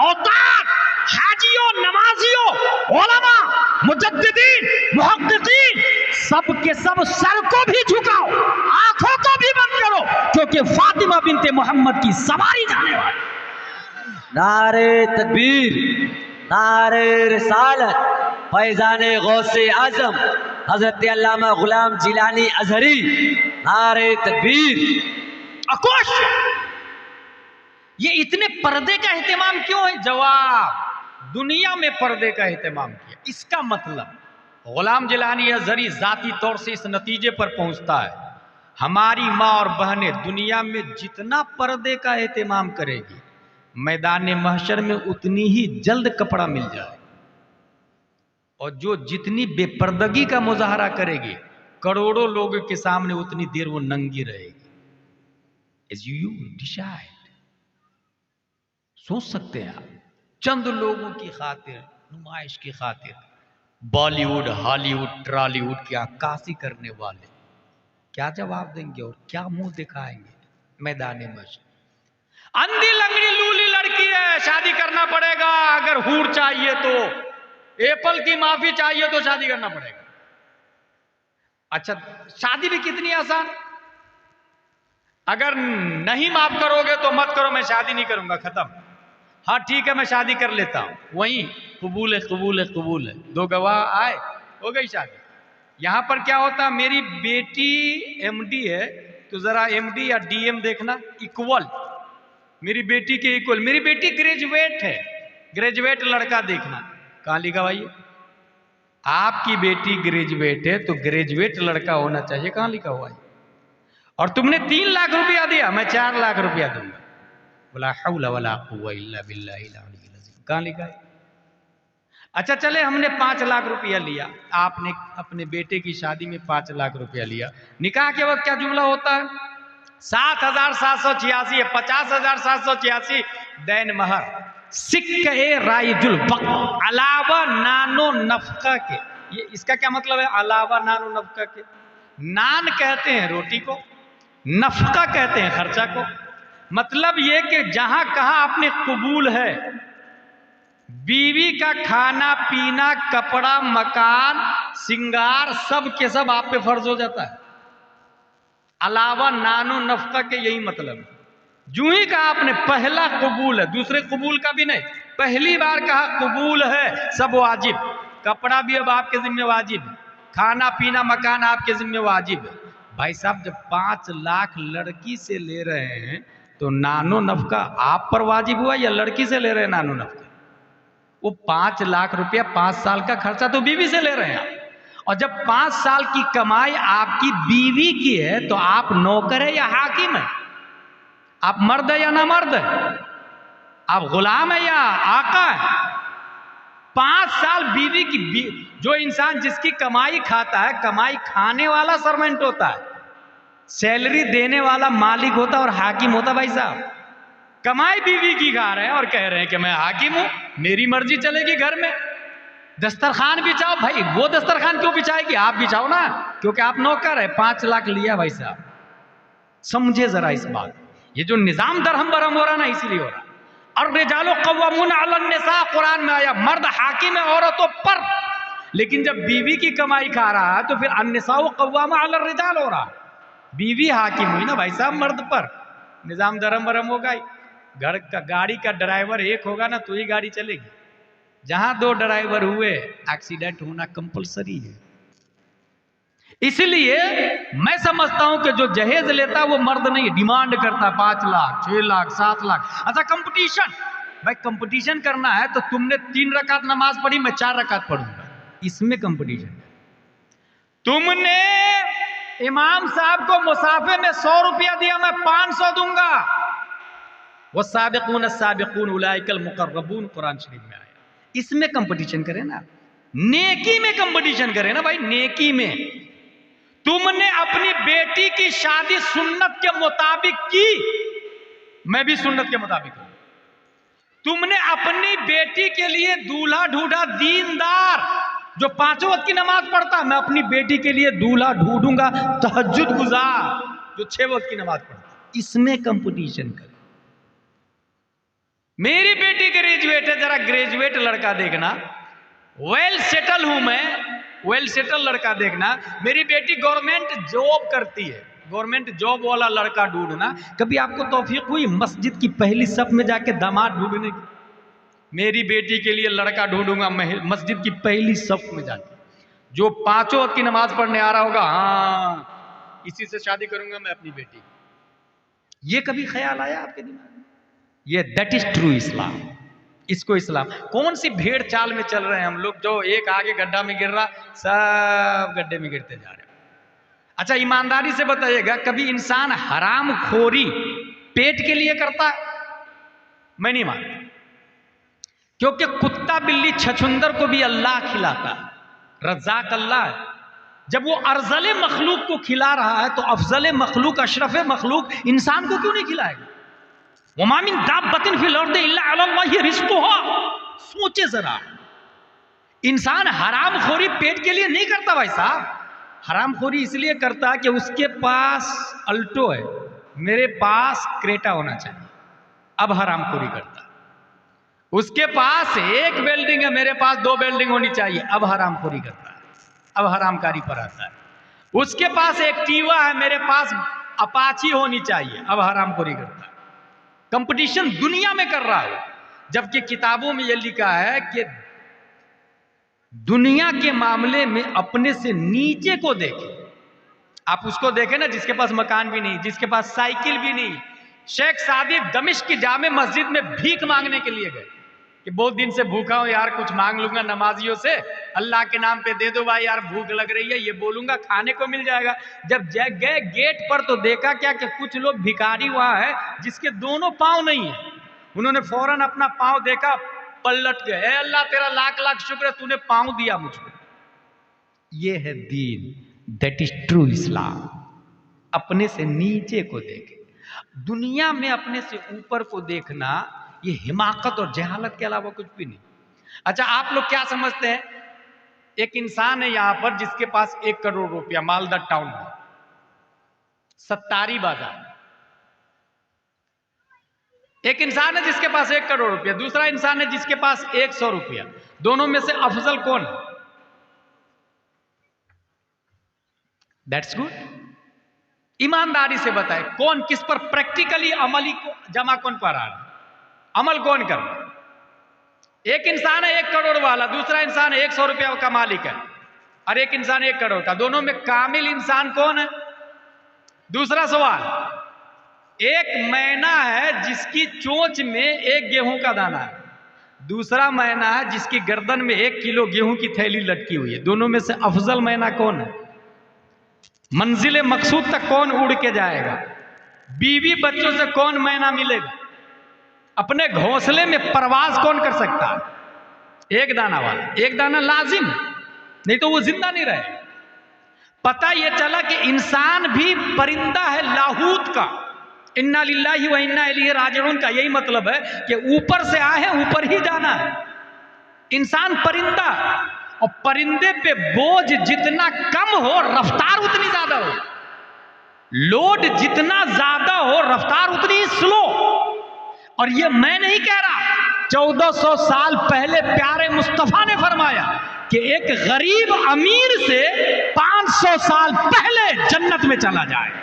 औताद, हाजियों, नमाजियों, उलमा, मुजद्दिदीन, मुहक्किकीन, सब के सब सर को भी झुकाओ, आंखों को भी बंद करो, क्योंकि फातिमा बिन्ते मोहम्मद की सवारी जाने वाली। नारे तकबीर, नारे रिसालत, फैज़ाने गौसे आज़म हजरत अल्लामा गुलाम जिलानी अज़हरी, नारे तकबीर। अकोश, ये इतने पर्दे का एहतमाम क्यों है? जवाब, दुनिया में पर्दे का एहतमाम किया। इसका मतलब गुलाम जिलानी अज़हरी जाती तौर से इस नतीजे पर पहुंचता है, हमारी माँ और बहनें दुनिया में जितना पर्दे का एहतमाम करेगी, मैदान महशर में उतनी ही जल्द कपड़ा मिल जाए, और जो जितनी बेपर्दगी का मुजाहरा करेगी, करोड़ों लोगों के सामने उतनी देर वो नंगी रहेगी। As you decide, सोच सकते हैं आप, चंद लोगों की खातिर, नुमाइश की खातिर बॉलीवुड, हॉलीवुड, ट्रॉलीवुड की अक्कासी करने वाले क्या जवाब देंगे और क्या मुंह दिखाएंगे मैदान महशर? अंधी लंगड़ी लूली लड़की है, शादी करना पड़ेगा, अगर हूर चाहिए तो, एप्पल की माफी चाहिए तो शादी करना पड़ेगा। अच्छा, शादी भी कितनी आसान, अगर नहीं माफ करोगे तो मत करो, मैं शादी नहीं करूंगा, खत्म। हाँ ठीक है, मैं शादी कर लेता हूं, वहीं कबूल है, दो गवाह आए, हो गई शादी। यहां पर क्या होता, मेरी बेटी एमडी है तो जरा एमडी या डीएम देखना, इक्वल, मेरी बेटी के इक्वल। मेरी बेटी ग्रेजुएट है, ग्रेजुएट लड़का देखना, कहां लिखा भाई? आपकी बेटी ग्रेजुएट है तो ग्रेजुएट लड़का होना चाहिए, कहां लिखा हुआ है? और तुमने 3 लाख रुपया दिया, मैं 4 लाख रुपया दूंगा, वला हौला वला कुव्वा इल्ला बिल्लाहिल अलीय्यिल अज़ीम, कहां लिखा है? अच्छा चले, हमने 5 लाख रुपया लिया, आपने अपने बेटे की शादी में 5 लाख रुपया लिया, निकाह के वक्त क्या जुमला होता है? 7,786 है, 50,786 दैन महर, सिक्के राइजुल वक्त, अलावा नानो नफका के। ये इसका क्या मतलब है, अलावा नानो नफका के? नान कहते हैं रोटी को, नफका कहते हैं खर्चा को। मतलब ये कि जहां कहां आपने कबूल है, बीवी का खाना पीना, कपड़ा, मकान, सिंगार, सब के सब आप पे फर्ज हो जाता है, अलावा नानो नफका के, यही मतलब है। जूं ही कहा आपने पहला कबूल है, दूसरे कबूल का भी नहीं, पहली बार कहा कबूल है, सब वाजिब, कपड़ा भी अब आपके जिम्मे वाजिब, खाना पीना मकान आपके जिम्मे वाजिब है, भाई साहब जब 5 लाख लड़की से ले रहे हैं तो नानो नफका आप पर वाजिब हुआ या लड़की से ले रहे हैं नानो नफका? वो 5 लाख रुपया 5 साल का खर्चा तो बीवी से ले रहे हैं आप। और जब 5 साल की कमाई आपकी बीवी की है तो आप नौकर है या हाकिम है? आप मर्द है या ना मर्द है? आप गुलाम है या आका है? 5 साल बीवी की जो इंसान जिसकी कमाई खाता है, कमाई खाने वाला सर्वेंट होता है, सैलरी देने वाला मालिक होता है और हाकिम होता। भाई साहब कमाई बीवी की खा रहे हैं और कह रहे हैं कि मैं हाकिम हूं, मेरी मर्जी चलेगी घर में। दस्तरखान बिछाओ, भाई वो दस्तरखान क्यों बिछाएगी? आप बिछाओ ना, क्योंकि आप नौकर है। 5 लाख लिया भाई साहब, समझे जरा इस बात। ये जो निजाम दरहम बरहम हो रहा ना, इसीलिए हो रहा। और रिजालो कव्वामून अलन निसा, कुरान में आया मर्द हाकिम है औरतों पर। लेकिन जब बीवी की कमाई खा रहा है तो फिर अन्निसाउ कव्वामा अलन रिजाल हो रहा। बीवी हाकिम हुई ना भाई साहब मर्द पर, निजाम दरहम बरहम होगा ही। घर का गाड़ी का ड्राइवर एक होगा ना तो ही गाड़ी चलेगी। जहां 2 ड्राइवर हुए एक्सीडेंट होना कंपलसरी है। इसलिए मैं समझता हूं कि जो जहेज लेता वो मर्द नहीं, डिमांड करता 5 लाख 6 लाख 7 लाख। अच्छा कंपटीशन, भाई कंपटीशन करना है तो तुमने 3 रकात नमाज पढ़ी, मैं 4 रकात पढ़ूंगा, इसमें कंपटीशन। तुमने इमाम साहब को मुसाफे में 100 रुपया दिया, मैं 500 दूंगा। वो साबिकून अस्साबिकून उलाइकल मुकर्रबून कुरान शरीफ में आया। इसमें कंपटीशन करें ना, नेकी में कंपटीशन करें ना भाई, नेकी में। तुमने अपनी बेटी की शादी सुन्नत के मुताबिक की, मैं भी सुन्नत के मुताबिक हूं। तुमने अपनी बेटी के लिए दूल्हा ढूंढा दीनदार जो 5 वक्त की नमाज पढ़ता, मैं अपनी बेटी के लिए दूल्हा ढूंढूंगा तहज्जुद गुजार जो 6 वक्त की नमाज पढ़ता। इसमें कंपटीशन करें। मेरी बेटी ग्रेजुएट है, जरा ग्रेजुएट लड़का देखना। वेल सेटल हूं मैं, वेल सेटल लड़का देखना। मेरी बेटी गवर्नमेंट जॉब करती है, गवर्नमेंट जॉब वाला लड़का ढूंढना। कभी आपको तौफीक हुई मस्जिद की पहली सफ में जाके दामाद ढूंढने की? मेरी बेटी के लिए लड़का ढूंढूंगा मस्जिद की पहली सफ में जाके, जो 5 वक्त की नमाज पढ़ने आ रहा होगा, हाँ इसी से शादी करूंगा मैं अपनी बेटी। ये कभी ख्याल आया आपके दिमाग में? ये दैट इज ट्रू इस्लाम। इसको इस्लाम, कौन सी भेड़ चाल में चल रहे हैं हम लोग, जो एक आगे गड्ढा में गिर रहा, सब गड्ढे में गिरते जा रहे हैं। अच्छा ईमानदारी से बताइएगा, कभी इंसान हराम खोरी पेट के लिए करता है? मैं नहीं मानता, क्योंकि कुत्ता बिल्ली छछुंदर को भी अल्लाह खिलाता है, रज़ाक अल्लाह है। जब वो अर्ज़ल मखलूक को खिला रहा है तो अफजल मखलूक अशरफ मखलूक इंसान को क्यों नहीं खिलाएगा? वमा मिन दाब्बतिन फिल अर्दि इल्ला अलल्लाहि रिज़्क़ुहा। सोचे जरा, इंसान हराम खोरी पेट के लिए नहीं करता भाई साहब। हराम खोरी इसलिए करता है कि उसके पास अल्टो है, मेरे पास क्रेटा होना चाहिए, अब हराम खोरी करता है। उसके पास एक बिल्डिंग है, मेरे पास 2 बिल्डिंग होनी चाहिए, अब हराम खोरी करता है, अब हरामकारी पर आता है। उसके पास एक टीवा है, मेरे पास अपाची होनी चाहिए, अब हराम खोरी करता है। कंपटीशन दुनिया में कर रहा है, जबकि किताबों में यह लिखा है कि दुनिया के मामले में अपने से नीचे को देखें। आप उसको देखें ना जिसके पास मकान भी नहीं, जिसके पास साइकिल भी नहीं। शेख सादी दमिश्क की जामे मस्जिद में भीख मांगने के लिए गए कि बहुत दिन से भूखा हूं यार, कुछ मांग लूंगा नमाजियों से, अल्लाह के नाम पे दे दो भाई यार, भूख लग रही है, ये बोलूंगा खाने को मिल जाएगा। जब गए गेट पर तो देखा क्या कि कुछ लोग भिखारी वहां है जिसके दोनों पांव नहीं है। उन्होंने फौरन अपना पांव देखा, पलट गए, ए अल्लाह तेरा लाख लाख शुक्र है तूने पांव दिया मुझको। ये है दीन, दैट इज ट्रू इस्लाम। अपने से नीचे को देखे, दुनिया में अपने से ऊपर को देखना ये हिमाकत और जहालत के अलावा कुछ भी नहीं। अच्छा आप लोग क्या समझते हैं, एक इंसान है यहां पर जिसके पास 1 करोड़ रुपया मालदा टाउन में, सत्तारी बाजार। एक इंसान है जिसके पास 1 करोड़ रुपया, दूसरा इंसान है जिसके पास 100 रुपया। दोनों में से अफजल कौन? That's good. ईमानदारी से बताए कौन किस पर प्रैक्टिकली अमली को जमा कौन पर आ रहा है, अमल कौन कर रहा है? एक इंसान है 1 करोड़ वाला, दूसरा इंसान 100 रुपया का मालिक है, और एक इंसान 1 करोड़ का। दोनों में कामिल इंसान कौन है? दूसरा सवाल, एक मैना है जिसकी चोंच में एक गेहूं का दाना है, दूसरा मैना है जिसकी गर्दन में 1 किलो गेहूं की थैली लटकी हुई है, दोनों में से अफजल मैना कौन है? मंजिल मकसूद तक कौन उड़ के जाएगा? बीवी बच्चों से कौन मैना मिलेगा? अपने घोंसले में परवाज कौन कर सकता है? एक दाना वाला, एक दाना लाजिम, नहीं तो वो जिंदा नहीं रहे। पता यह चला कि इंसान भी परिंदा है लाहूत का, इन्ना लिल्लाहि व इन्ना इलैहि राजिऊन का यही मतलब है कि ऊपर से आए हैं ऊपर ही जाना है। इंसान परिंदा, और परिंदे पे बोझ जितना कम हो रफ्तार उतनी ज्यादा हो, लोड जितना ज्यादा हो रफ्तार उतनी स्लो। और ये मैं नहीं कह रहा, 1400 साल पहले प्यारे मुस्तफा ने फरमाया कि एक गरीब अमीर से 500 साल पहले जन्नत में चला जाए,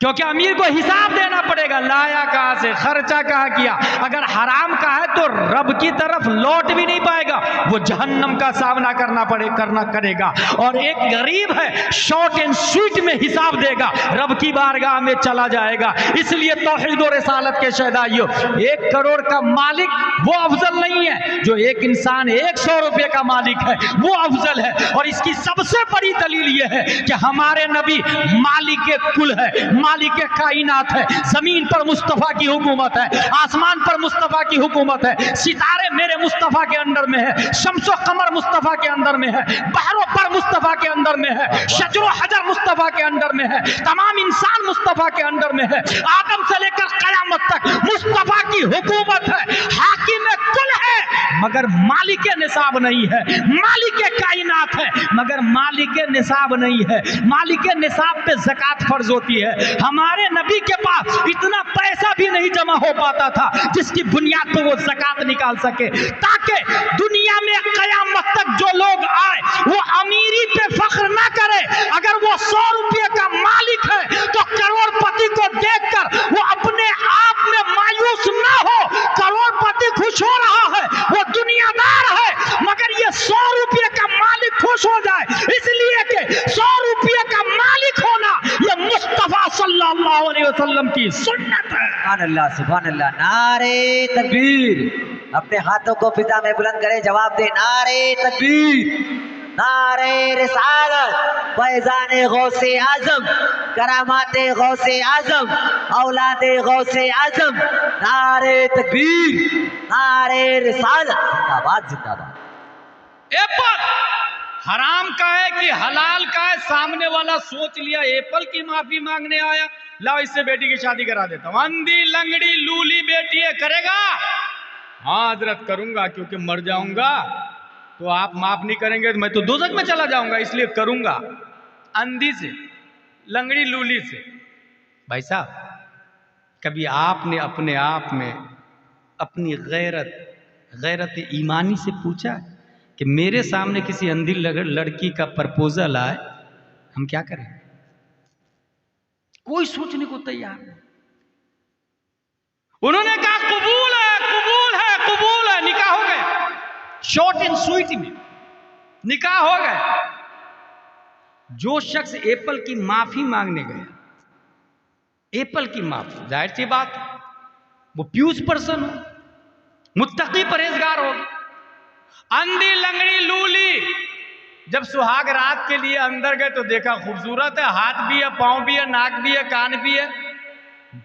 क्योंकि अमीर को हिसाब देना पड़ेगा, लाया कहां से, खर्चा कहां किया। अगर हराम का है तो रब की तरफ लौट भी नहीं पाएगा, वो जहन्नम का सामना करना करेगा। और एक गरीब है शॉर्ट एंड स्वीट में हिसाब देगा, रब की बारगाह में चला जाएगा। इसलिए तौहीद और रिसालत के शहदाइयों, 1 करोड़ का मालिक वो अफजल नहीं है जो एक इंसान 100 रुपये का मालिक है, वो अफजल है। और इसकी सबसे बड़ी दलील यह है कि हमारे नबी मालिक कुल है, मालिक कायनात है। जमीन पर मुस्तफा की हुकूमत है, आसमान पर मुस्तफा की हुकूमत है, सितारे मेरे मुस्तफा के अंदर में है, शम्सो कमर मुस्तफा के अंदर में है, बहरों पर मुस्तफा के अंदर में है, शजरो हजर मुस्तफा के अंदर में है, तमाम इंसान मुस्तफा के अंदर में है। आदम से लेकर कयामत तक मुस्तफा की हुकूमत है, हाकिम कुल है मगर मालिक निसाब नहीं है, मालिक कायनात है मगर मालिक निसाब नहीं है। मालिक निसाब पे ज़कात फर्ज होती है। हमारे नबी के पास इतना पैसा भी नहीं जमा हो पाता था जिसकी बुनियाद पर वो ज़कात निकाल सके, ताकि दुनिया में कयामत तक जो लोग आए वो अमीरी पे फख्र ना करे। अगर वो 100 रुपये का मालिक है तो करोड़पति को देखकर वो अपने आप में मायूस ना हो। करोड़पति खुश हो रहा है, वो दुनियादार है, मगर ये 100 रुपये का मालिक खुश हो जाए, इसलिए कि 100 रुपये का मालिक होना ये मुस्तफा सल्लल्लाहु अलैहि वसल्लम की सुन्नत है। सुभान अल्लाह, सुभान अल्लाह। नारे तकबीर, अपने हाथों को फिजा में बुलंद करे, जवाब दे नारे तकबीर, नारे रिसालत, फैज़ाने गौसे आजम, करामाते गौसे आजम, औलादे गौसे आजम, नारे तकबीर, नारे रिसालत, जिंदाबाद जिंदाबाद। एप्पल हराम का है कि हलाल का है, सामने वाला सोच लिया एप्पल की माफी मांगने आया, लाओ इससे बेटी की शादी करा देता हूं। अंधी लंगड़ी लूली बेटी है, करेगा? हाँ हजरत करूंगा, क्योंकि मर जाऊंगा तो आप माफ नहीं करेंगे तो मैं तो दोज़ख में चला जाऊंगा, इसलिए करूंगा। अंधी से, लंगड़ी लूली से। भाई साहब, कभी आपने अपने आप में अपनी गैरत ईमानी से पूछा कि मेरे सामने किसी अंधी लड़की का प्रपोजल आए, हम क्या करें? कोई सोचने को तैयार नहीं। उन्होंने कहा कबूल है, कबूल है, कबूल है, निकाह हो गया। शॉर्ट एंड स्वीट में निकाह हो गया। जो शख्स एप्पल की माफी मांगने गया, एप्पल की माफी, जाहिर सी बात वो प्यूज पर्सन हो, मुत्तकी परहेजगार हो। अंधी लंगड़ी लूली जब सुहाग रात के लिए अंदर गए तो देखा खूबसूरत है, हाथ भी है, पांव भी है, नाक भी है, कान भी है,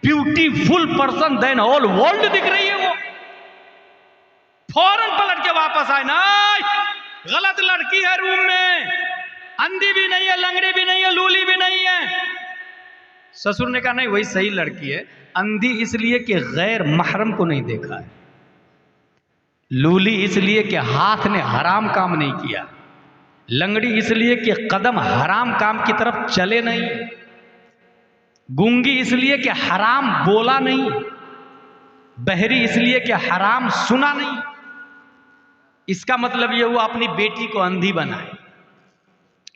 beautiful person, then all world दिख रही है। वो फौरन पलट के वापस आए, नहीं गलत लड़की है रूम में, अंधी भी नहीं है, लंगड़ी भी नहीं है, लूली भी नहीं है। ससुर ने कहा नहीं वही सही लड़की है, अंधी इसलिए कि गैर महरम को नहीं देखा है, लूली इसलिए कि हाथ ने हराम काम नहीं किया, लंगड़ी इसलिए कि कदम हराम काम की तरफ चले नहीं, गूंगी इसलिए कि हराम बोला नहीं, बहरी इसलिए कि हराम सुना नहीं। इसका मतलब यह हुआ अपनी बेटी को अंधी बनाए,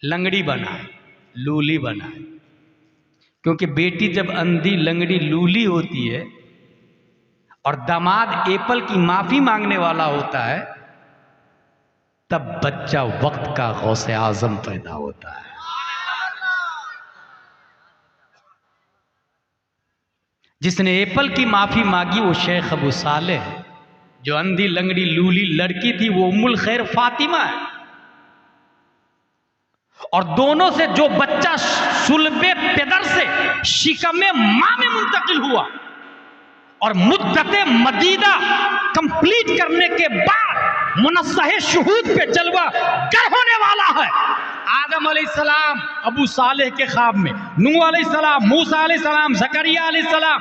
लंगड़ी बनाए, लूली बनाए। क्योंकि बेटी जब अंधी लंगड़ी लूली होती है और दामाद एप्पल की माफी मांगने वाला होता है, तब बच्चा वक्त का गौसे आजम पैदा होता है। जिसने एप्पल की माफी मांगी वो शेख अबू सालेह है। जो अंधी लंगड़ी लूली लड़की थी वो उम्मुल खैर फातिमा है। और दोनों से जो बच्चा सुल्बे पेदर से शिकमे मां में मुंतकिल हुआ और मुद्दते मदीदा कंप्लीट करने के बाद मुनस्सहे शुहूद पे जलवा गर होने वाला है। आदम अलैहिस्सलाम अबू सालेह के ख्वाब में, नूह अलैहिस्सलाम, मूसा अलैहिस्सलाम, जकरिया अलैहिस्सलाम,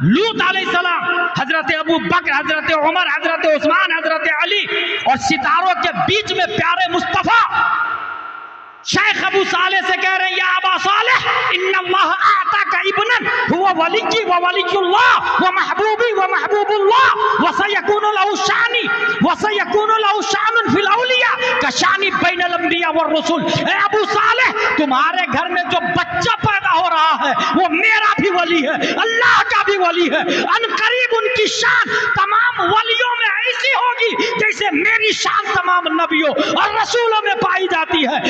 लूत अलैहिस्सलाम, हजरत अबू बकर, हजरत उमर, हजरत उस्मान, हजरत अली और सितारों के बीच में प्यारे मुस्तफा शेख अबू सालेह से कह रहे हैं, या अबा सालेह इन्नल्लाह आताका इब्नन हुवा वलिय्यी व वलिय्युल्लाह व महबूबी व महबूबुल्लाह व सयकूनु लहु शानी व सयकूनु लहु शानुन फिल औलिया का शानी बैनल अंबिया व रसूल। ए अबू सालेह, तुम्हारे घर में जो बच्चा पैदा हो रहा है वो मेरा भी वली है, अल्लाह का भी वली है। अनकरीब उनकी शान तमाम वलियों में ऐसी होगी जैसे मेरी शान तमाम नबियों और रसूलों में पाई जाती है।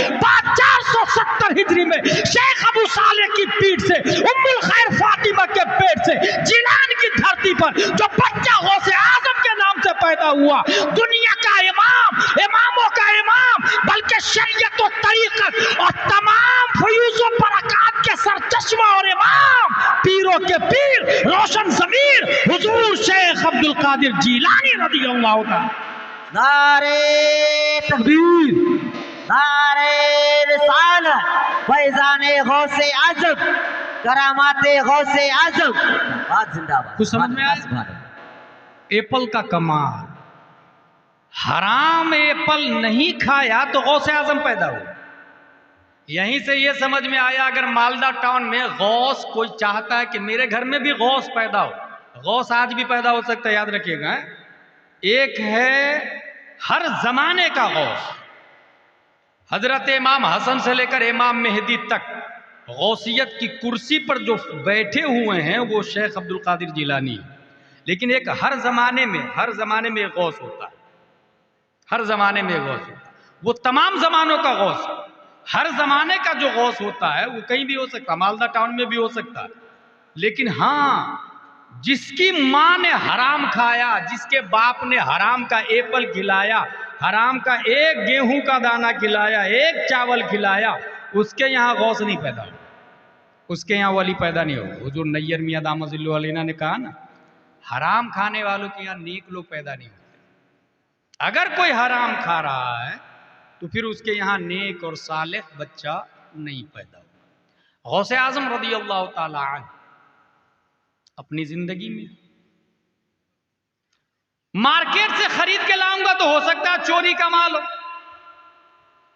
470 हिजरी में शेख अबू सालेह की पीठ से, उम्मुल खैर फातिमा के पेट से, जिलान की धरती पर जो बच्चा गौसे आजम के नाम से पैदा हुआ, दुनिया का इमाम, इमामों का इमाम, बल्कि शरीयत और तरीकत और तमाम फयूज़ और बरक़ात के सरचश्मा और इमाम, पीरों के पीर, रोशन ज़मीर हुजूर शेख अब्दुल कादिर जीलानी रज़ियल्लाहु ताला। नारे तकबीर, नारे रिसालत, फैज़ाने गौसे आज़म, करामाते गौसे आज़म, बात जिंदाबाद। कुछ समझ में आया? एप्पल का कमाल, हराम एप्पल नहीं खाया तो गौसे आज़म पैदा हुआ। यहीं से ये समझ में आया अगर मालदा टाउन में गौस कोई चाहता है कि मेरे घर में भी गौस पैदा हो, गौस आज भी पैदा हो सकता है, याद रखिएगा। एक है हर जमाने का गौस, हजरत इमाम हसन से लेकर इमाम मेहदी तक गौसियत की कुर्सी पर जो बैठे हुए हैं वो शेख अब्दुल कादिर जिलानी है। लेकिन एक हर जमाने में एक गौस होता है, हर जमाने में गौस होता है। वो तमाम जमानों का गौस है। हर जमाने का जो गौस होता है वो कहीं भी हो सकता है, मालदा टाउन में भी हो सकता है। लेकिन हाँ, जिसकी माँ ने हराम खाया, जिसके बाप ने हराम का एप्पल खिलाया, हराम का एक गेहूं का दाना खिलाया, एक चावल खिलाया, उसके यहाँ गौस नहीं पैदा हो, उसके यहाँ वली पैदा नहीं हो। हुजूर नैयर मियां दामद ज़िल्लुहु अलैना ने कहा ना, हराम खाने वालों के यहाँ नेक लोग पैदा नहीं होते। अगर कोई हराम खा रहा है तो फिर उसके यहाँ नेक और सालेह बच्चा नहीं पैदा होगा। गौसे आज़म रज़ियल्लाहु ताला अन्हु अपनी जिंदगी में मार्केट से खरीद के लाऊंगा तो हो सकता है चोरी का माल हो,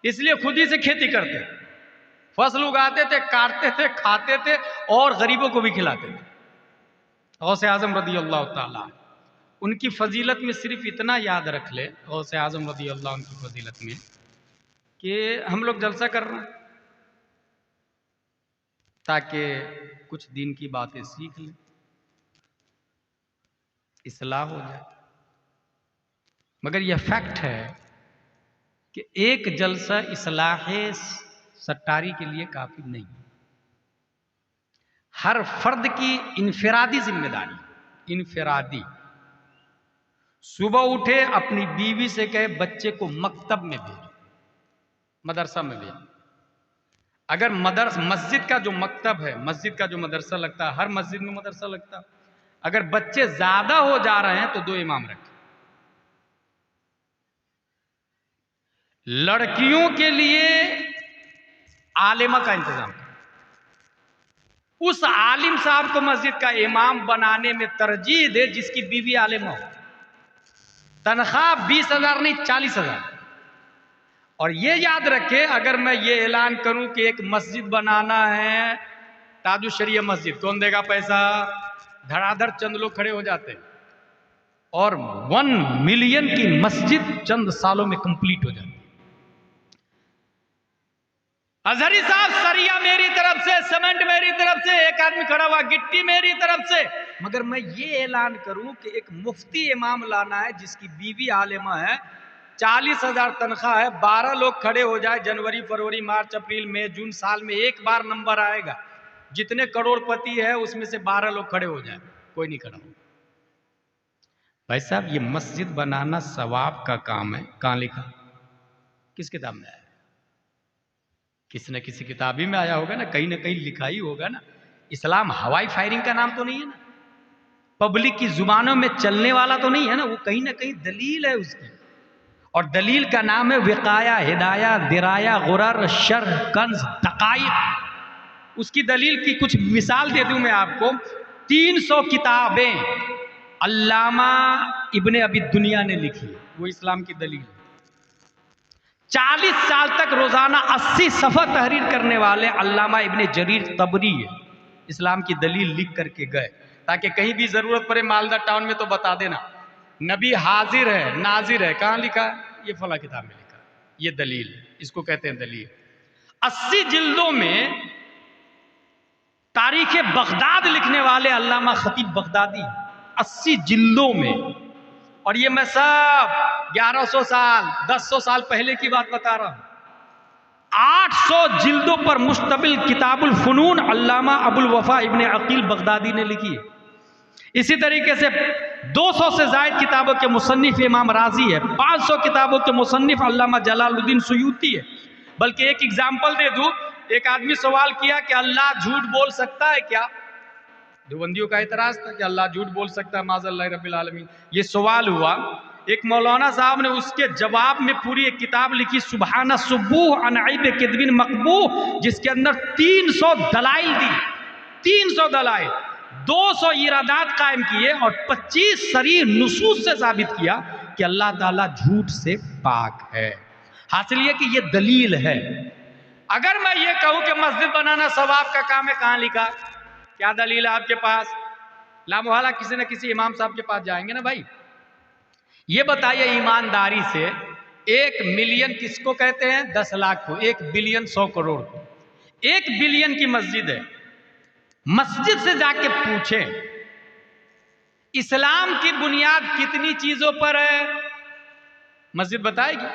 इसलिए खुद ही से खेती करते, फसल उगाते थे, काटते थे, खाते थे और गरीबों को भी खिलाते थे। गौसे आज़म रज़ियल्लाहु ताला उनकी फजीलत में सिर्फ इतना याद रख ले, गौसे आज़म रज़ियल्लाहु अन्हु की फजीलत में, कि हम लोग जलसा कर रहे हैं ताकि कुछ दिन की बातें सीख लें, इस्लाह हो जाए। मगर यह फैक्ट है कि एक जलसा इस्लाह सट्टारी के लिए काफी नहीं। हर फर्द की इनफिरादी जिम्मेदारी, इनफिरादी। सुबह उठे अपनी बीवी से कहे बच्चे को मकतब में भेजो, मदरसा में भेजो। अगर मस्जिद का जो मकतब है, मस्जिद का जो मदरसा लगता है, हर मस्जिद में मदरसा लगता है, अगर बच्चे ज्यादा हो जा रहे हैं तो 2 इमाम रखें। लड़कियों के लिए आलिमा का इंतजाम करें, उस आलिम साहब को मस्जिद का इमाम बनाने में तरजीह दे जिसकी बीवी आलिमा हो। तनख्वाह 20,000 नहीं 40,000। और ये याद रखे, अगर मैं ये ऐलान करूं कि एक मस्जिद बनाना है, ताजु शरीया मस्जिद, कौन देगा पैसा? धड़ाधड़ चंद लोग खड़े हो जाते हैं और 1 मिलियन की मस्जिद चंद सालों में कंप्लीट हो जाती है। अजहरी साहब, सरिया मेरी तरफ से, सीमेंट मेरी तरफ से, एक आदमी खड़ा हुआ, गिट्टी मेरी तरफ से। मगर मैं ये ऐलान करूं कि एक मुफ्ती इमाम लाना है जिसकी बीवी आलिमा है, 40,000 तनख्वाह है, 12 लोग खड़े हो जाए, जनवरी फरवरी मार्च अप्रैल मई जून साल में एक बार नंबर आएगा, जितने करोड़पति है उसमें से 12 लोग खड़े हो जाए, कोई नहीं खड़ा हो। भाई साहब, ये मस्जिद बनाना सवाब का काम है। कहाँ लिखा? किस किताब में आया? किसी न किसी किताब ही में आया होगा ना कहीं लिखा ही होगा ना। इस्लाम हवाई फायरिंग का नाम तो नहीं है ना, पब्लिक की जुबानों में चलने वाला तो नहीं है ना, वो कहीं ना कहीं दलील है उसकी। और दलील का नाम है विकाया, हिदाया, दिराया, गुरर, शर, कंज, दकाइक। उसकी दलील की कुछ मिसाल दे दूं मैं आपको। 300 किताबें अल्लामा इब्ने अबी दुनिया ने लिखी है, वो इस्लाम की दलील है। 40 साल तक रोजाना 80 सफ़ा तहरीर करने वाले अल्लामा इब्ने जरीर तबरी है, इस्लाम की दलील लिख करके गए, ताकि कहीं भी जरूरत पड़े मालदा टाउन में तो बता देना नबी हाजिर है नाजिर है। कहाँ लिखा? ये फला किताब में लिखा। ये दलील, इसको कहते हैं दलील। 80 जिल्दों में तारीख बगदाद लिखने वाले अल्लामा खतीब बगदादी, 80 जिल्दों में। और ये मैं सब 1100 साल 1100 साल पहले की बात बता रहा हूं। 800 जिल्दों पर मुश्तमिल किताबुल फुनून अल्लामा अबुल वफा इब्ने अकील बगदादी ने लिखी है। इसी तरीके से 200 से ज़ायद किताबों के मुसन्निफ इमाम राजी है। 500 किताबों के मुसन्निफ अल्लामा जलालुद्दीन सुयूती है। बल्कि एक एग्जाम्पल दे दूं, एक आदमी सवाल किया कि अल्लाह झूठ बोल सकता है क्या? देवबंदियों का इतराज था कि अल्लाह झूठ बोल सकता है, माज़अल्लाह रब्बिल आलमीन। ये सवाल हुआ, एक मौलाना साहब ने उसके जवाब में पूरी एक किताब लिखी, सुबहाना सुबूह अन ऐब किद्बिन मकबूह, जिसके अंदर 300 दलाइल दी, 300 दलाइल, 200 इरादात कायम किए और 25 सरीह नुसूस से साबित किया कि अल्लाह ताला झूठ से पाक है। हासिल ये कि ये दलील है। अगर मैं ये कहूं कि मस्जिद बनाना सवाब का काम है, कहां लिखा? क्या दलील है आपके पास? लामोहला किसी न किसी इमाम साहब के पास जाएंगे ना भाई। ये बताइए ईमानदारी से, 1 मिलियन किसको कहते हैं? 10 लाख को। 1 बिलियन 100 करोड़ को। 1 बिलियन की मस्जिद है। मस्जिद से जाके पूछें इस्लाम की बुनियाद कितनी चीजों पर है, मस्जिद बताएगी।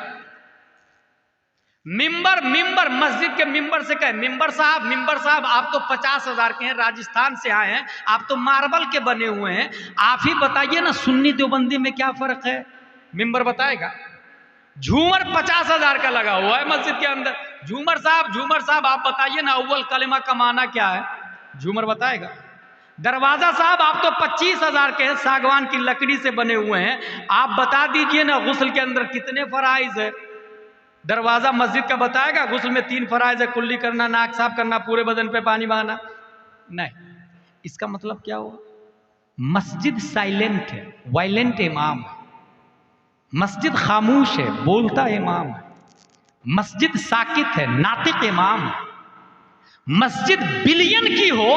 मिंबर मस्जिद के मिंबर से कहे, मिंबर साहब आप तो 50,000 के हैं, राजस्थान से आए हैं, आप तो मार्बल के बने हुए हैं, आप ही बताइए ना सुन्नी देवबंदी में क्या फर्क है? मिंबर बताएगा। झूमर 50,000 का लगा हुआ है मस्जिद के अंदर। झूमर साहब आप बताइए ना अव्वल कलिमा का माना क्या है? झूमर बताएगा। दरवाजा साहब आप तो 25,000 के हैं, सागवान की लकड़ी से बने हुए हैं, आप बता दीजिए ना गुस्ल के अंदर कितने फराइज है? दरवाजा मस्जिद का बताएगा गुस्ल में 3 फराइज है, कुल्ली करना, नाक साफ करना, पूरे बदन पे पानी बहाना। नहीं, इसका मतलब क्या हुआ? मस्जिद साइलेंट है, वायलेंट इमाम है। मस्जिद खामोश है, बोलता इमाम है। मस्जिद साकित है, नातिक इमाम है। मस्जिद बिलियन की हो,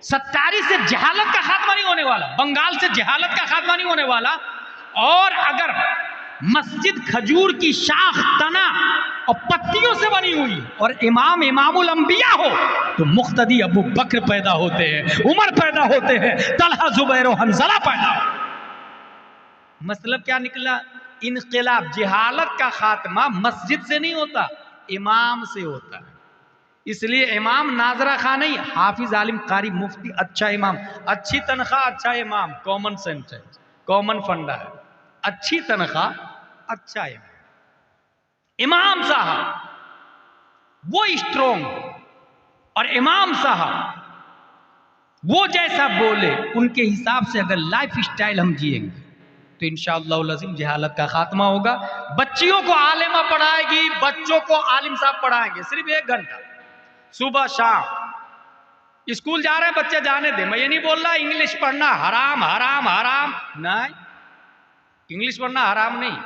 सत्तारी से जहालत का खात्मा नहीं होने वाला, बंगाल से जहालत का खात्मा नहीं होने वाला। और अगर मस्जिद खजूर की शाख, तना और पत्तियों से बनी हुई और इमामुल अंबिया हो, तो मुख्तदी अबू बकर पैदा होते हैं, उमर पैदा होते हैं, तलहा जुबैर और हंज़ला पैदा हो। मतलब क्या निकला? इनक़िलाब, जहालत का खात्मा मस्जिद से नहीं होता, इमाम से होता है। इसलिए इमाम नाजरा खां नहीं, हाफिज, आलिम, कारी, मुफ्ती, अच्छा इमाम, अच्छी तनख्वाह, अच्छा इमाम, कॉमन सेंस है, कॉमन फंडा है, अच्छी तनख्वाह, अच्छा इमाम साहब वो स्ट्रोंग, और इमाम साहब वो जैसा बोले उनके हिसाब से अगर लाइफ स्टाइल हम जिएंगे तो इंशाअल्लाह लज़ीम जहालत का खात्मा होगा। बच्चियों को आलिमा पढ़ाएगी, बच्चों को आलिम साहब पढ़ाएंगे, सिर्फ 1 घंटा सुबह शाम। स्कूल जा रहे हैं बच्चे, जाने दे, मैं ये नहीं बोल रहा इंग्लिश पढ़ना हराम हराम हराम, नहीं, इंग्लिश पढ़ना हराम नहीं,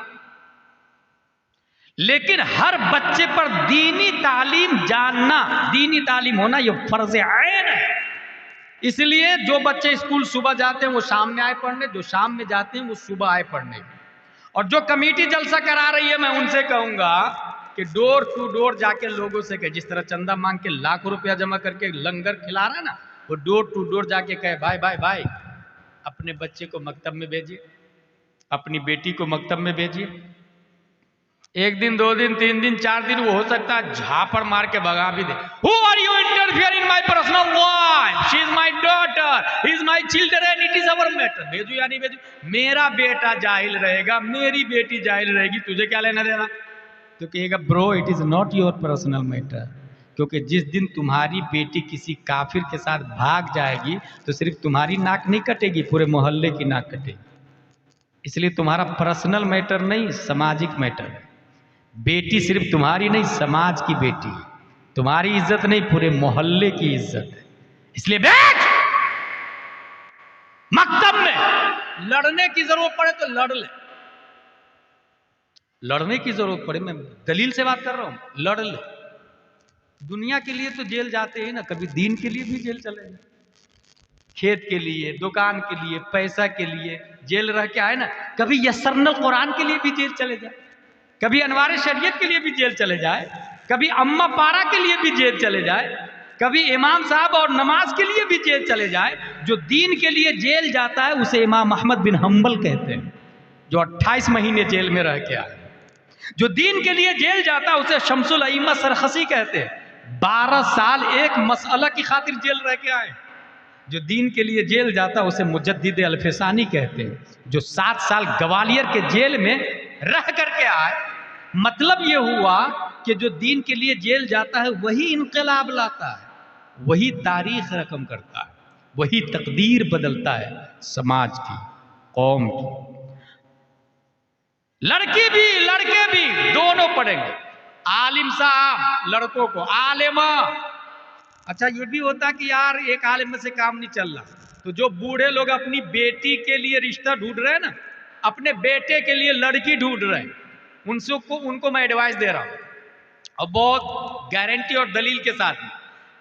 लेकिन हर बच्चे पर दीनी तालीम जानना, दीनी तालीम होना ये फर्ज ऐन है। इसलिए जो बच्चे स्कूल सुबह जाते हैं वो शाम में आए पढ़ने, जो शाम में जाते हैं वो सुबह आए पढ़ने। और जो कमेटी जलसा करा रही है, मैं उनसे कहूंगा कि डोर टू डोर जाके लोगों से कहे, जिस तरह चंदा मांग के लाखों रुपया जमा करके लंगर खिला रहा है ना, वो डोर टू डोर जाके कहे, भाई भाई भाई अपने बच्चे को मकतब में भेजिए, अपनी बेटी को मकतब में भेजिए। एक दिन, 2 दिन, 3 दिन, 4 दिन, वो हो सकता है झापड़ मार के भगा भी दे। Who are you interfere in my personal life? She is my daughter, he is my children, it is our matter। भेजू या नहीं भेजू, मेरा बेटा जाहिल रहेगा, मेरी बेटी जाहिल रहेगी, तुझे क्या लेना देना। तो कहेगा bro it is not your personal matter, क्योंकि जिस दिन तुम्हारी बेटी किसी काफिर के साथ भाग जाएगी तो सिर्फ तुम्हारी नाक नहीं कटेगी, पूरे मोहल्ले की नाक कटेगी। इसलिए तुम्हारा पर्सनल मैटर नहीं, सामाजिक मैटर है। बेटी सिर्फ तुम्हारी नहीं, समाज की बेटी है। तुम्हारी इज्जत नहीं, पूरे मोहल्ले की इज्जत है। इसलिए बेच, मकतब में लड़ने की जरूरत पड़े तो लड़ ले, लड़ने की जरूरत पड़े, मैं दलील से बात कर रहा हूं, लड़ ले। दुनिया के लिए तो जेल जाते हैं ना, कभी दीन के लिए भी जेल चले जाए, खेत के लिए, दुकान के लिए, पैसा के लिए जेल रह के आए ना, कभी यस्सरनल कुरान के लिए भी जेल चले जाए, कभी अनवार शरीयत के लिए भी जेल चले जाए, कभी अम्मा पारा के लिए भी जेल चले जाए, कभी इमाम साहब और नमाज के लिए भी जेल चले जाए। जो दीन के लिए जेल जाता है उसे इमाम अहमद बिन हम्बल कहते हैं, जो 28 महीने जेल में रह के आए। जो दीन के लिए जेल जाता है उसे शम्सुल अइम्मा सरखसी कहते हैं, 12 साल एक मसला की खातिर जेल रह के आए। जो दीन के लिए जेल जाता है उसे मुजद्दिद अल्फसानी कहते हैं, जो 7 साल ग्वालियर के जेल में रह करके आए। मतलब ये हुआ कि जो दीन के लिए जेल जाता है वही इनकलाब लाता है, वही तारीख रकम करता है, वही तकदीर बदलता है समाज की, कौम की। लड़की भी लड़के भी दोनों पढ़ेंगे, आलिम साहब लड़कों को, आलिमा। अच्छा ये भी होता कि यार एक आलिम से काम नहीं चल रहा, तो जो बूढ़े लोग अपनी बेटी के लिए रिश्ता ढूंढ रहे हैं ना, अपने बेटे के लिए लड़की ढूंढ रहे हैं, उनको मैं एडवाइस दे रहा हूं, और बहुत गारंटी और दलील के साथ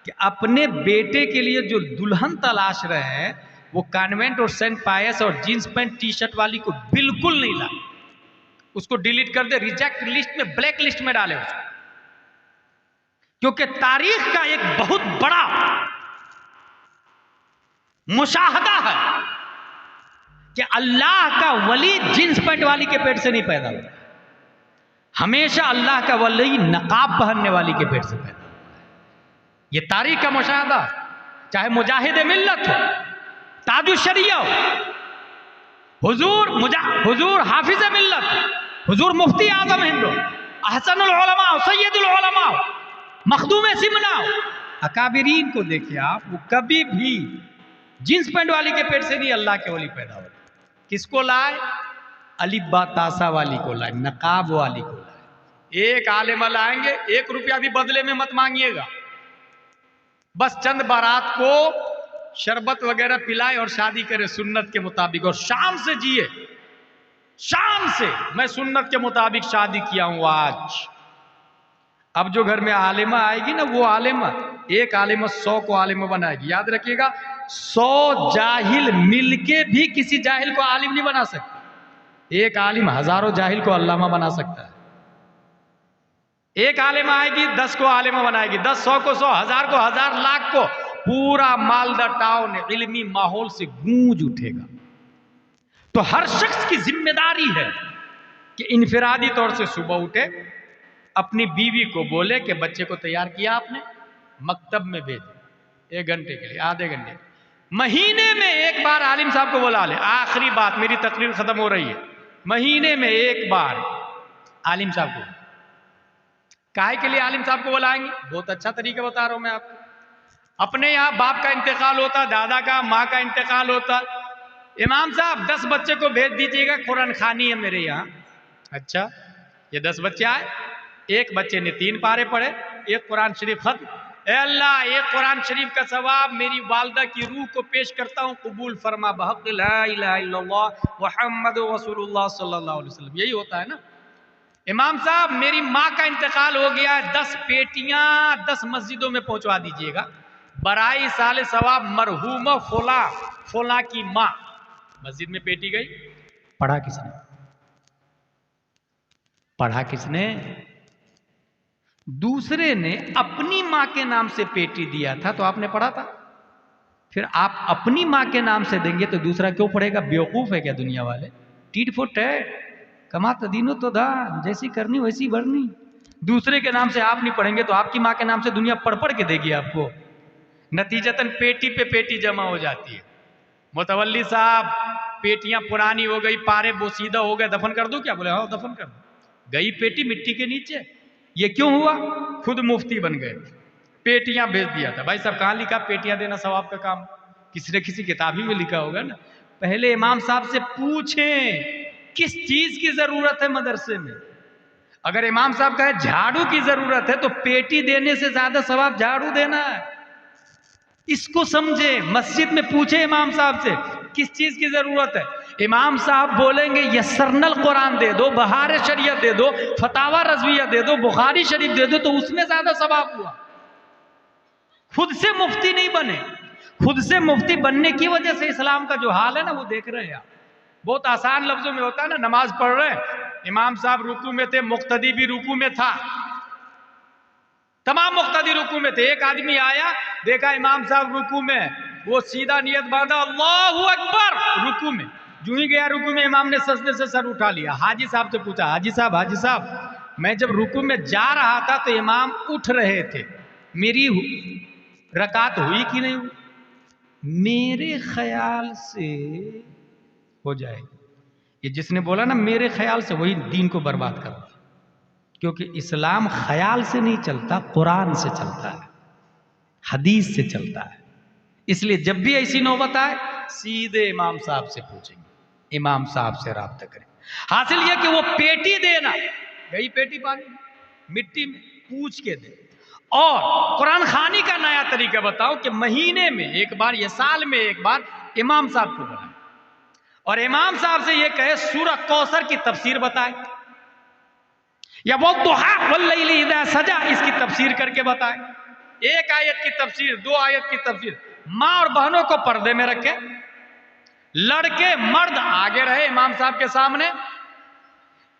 कि अपने बेटे के लिए जो दुल्हन तलाश रहे हैं वो कॉन्वेंट और सेंट पायस और जींस पैंट टी शर्ट वाली को बिल्कुल नहीं ला, उसको डिलीट कर दे, रिजेक्ट लिस्ट में, ब्लैक लिस्ट में डाले उसको। क्योंकि तारीख का एक बहुत बड़ा मुशाहदा है कि अल्लाह का वली जींस पैंट वाली के पेट से नहीं पैदा हुआ, हमेशा अल्लाह का वली नकाब पहनने वाली के पेट से पैदा हुआ है। यह तारीख का मुशाहदा, चाहे मुजाहिद मिल्लत हो, ताजुल शरिया हो, हुजूर हाफिज मिल्लत, हुजूर मुफ्ती आजम हिंद, अहसनुल उलमा, सैयदुल उलमा, मखदूम सिमना, अकाबिरीन को देखिए आप, वो कभी भी जींस पैंट वाली के पेट से नहीं अल्लाह के वली पैदा होते। किसको लाए? अलिब्बा तासा वाली को लाए, नकाब वाली को लाए। एक आलिम लाएंगे, 1 रुपया भी बदले में मत मांगिएगा, बस चंद बारात को शरबत वगैरह पिलाए और शादी करे सुन्नत के मुताबिक, और शान से जिए, शान से। मैं सुन्नत के मुताबिक शादी किया हूं आज। अब जो घर में आलिमा आएगी ना, वो आलिमा, एक आलिमा 100 को आलिमा बनाएगी। याद रखिएगा, 100 जाहिल मिलके भी किसी जाहिल को आलिम नहीं बना सकते। एक आलिम हजारों जाहिल को अल्लामा बना सकता है। एक आलिमा आएगी 10 को आलिमा बनाएगी, 10 100 को 100, 1000 को 1000, लाख को। पूरा मालदा टाउन इल्मी माहौल से गूंज उठेगा। तो हर शख्स की जिम्मेदारी है कि इनफिरादी तौर से सुबह उठे, अपनी बीवी को बोले कि बच्चे को तैयार किया आपने, मकतब में भेजे 1 घंटे के लिए, आधे घंटे, महीने में 1 बार आलिम साहब को बुला ले। आखिरी बात, मेरी तकरीर खत्म हो रही है, महीने में 1 बार आलिम साहब को। काहे के लिए आलिम साहब को बुलाएंगे? बहुत अच्छा तरीका बता रहा हूं मैं आपको। अपने यहाँ बाप का इंतकाल होता, दादा का, माँ का इंतकाल होता, इमाम साहब 10 बच्चे को भेज दीजिएगा, कुरान खानी है मेरे यहाँ। अच्छा, ये 10 बच्चे आए, एक बच्चे ने 3 पारे पढ़े, एक कुरान शरीफ खत्म। ए अल्लाह, एक कुरान शरीफ का सवाब मेरी वालदा की रूह को पेश करता हूँ, कबूल फरमा बहक़ ला इलाहा इल्लल्लाह मुहम्मदुर रसूलुल्लाह सल्लल्लाहु अलैहि वसल्लम। यही होता है ना। इमाम साहब, मेरी माँ का इंतकाल हो गया है, 10 पेटियां 10 मस्जिदों में पहुंचवा दीजिएगा, बराई साले सवाब मरहूमा फुला, फुला की माँ। मस्जिद में पेटी गई, पढ़ा किसने? पढ़ा किसने? दूसरे ने अपनी माँ के नाम से पेटी दिया था तो आपने पढ़ा था। फिर आप अपनी माँ के नाम से देंगे तो दूसरा क्यों पढ़ेगा? बेवकूफ है क्या दुनिया वाले? टीट फुट है। कमा तदीनो तो दान, जैसी करनी वैसी भरनी। दूसरे के नाम से आप नहीं पढ़ेंगे तो आपकी माँ के नाम से दुनिया पढ़ पढ़ के देगी आपको। नतीजतन पेटी पे पेटी जमा हो जाती है। मुतवल्ली साहब, पेटियां पुरानी हो गई, पारे बोसीदा हो गए, दफन कर दूं क्या? बोले हाँ दफन कर दो। गई पेटी मिट्टी के नीचे। ये क्यों हुआ? खुद मुफ्ती बन गए, पेटियां भेज दिया था। भाई साहब कहाँ लिखा पेटियां देना सवाब का काम? किसी न किसी किताब में लिखा होगा ना। पहले इमाम साहब से पूछें किस चीज की जरूरत है मदरसे में। अगर इमाम साहब कहे झाड़ू की जरूरत है तो पेटी देने से ज्यादा सवाब झाड़ू देना है। इसको समझे। मस्जिद में पूछे इमाम साहब से किस चीज की जरूरत है। इमाम साहब बोलेंगे यस्सरनल कुरान दे दो, बहार शरीयत दे दो, फतावा रज़विया दे दो, बुखारी शरीफ दे दो, तो उसमें ज्यादा सवाब हुआ। खुद से मुफ्ती नहीं बने। खुद से मुफ्ती बनने की वजह से इस्लाम का जो हाल है ना वो देख रहे हैं आप। बहुत आसान लफ्जों में होता है ना, नमाज पढ़ रहे हैं, इमाम साहब रुकू में थे, मुक्तदी भी रुकू में था, तमाम मुक्तदी रुकू में थे। एक आदमी आया, देखा इमाम साहब रुकू में, वो सीधा नियत बांधा अल्लाहू अकबर, रुकू में। जो ही गया रुकू में, इमाम ने सजदे से सर उठा लिया। हाजी साहब से पूछा, हाजी साहब मैं जब रुकू में जा रहा था तो इमाम उठ रहे थे, मेरी रकात हुई कि नहीं हुई? मेरे ख्याल से हो जाएगी। ये जिसने बोला ना मेरे ख्याल से, वही दीन को बर्बाद कर दिया। क्योंकि इस्लाम ख्याल से नहीं चलता, कुरान से चलता है, हदीस से चलता है। इसलिए जब भी ऐसी नौबत आए सीधे इमाम साहब से पूछेंगे, इमाम साहब से राब्ता करें। हासिल यह कि वो पेटी देना, गई पेटी पानी मिट्टी में, पूछ के दे। और कुरान खानी का नया तरीका बताओ कि महीने में एक बार या साल में एक बार इमाम साहब को बुलाए और इमाम साहब से यह कहे सूरह कौसर की तफसीर बताए, या वो दुहा वल्लैली इज़ा सजा इसकी तफसीर करके बताए। एक आयत की तफसीर, दो आयत की तफसीर। माँ और बहनों को पर्दे में रखे, लड़के मर्द आगे रहे इमाम साहब के सामने।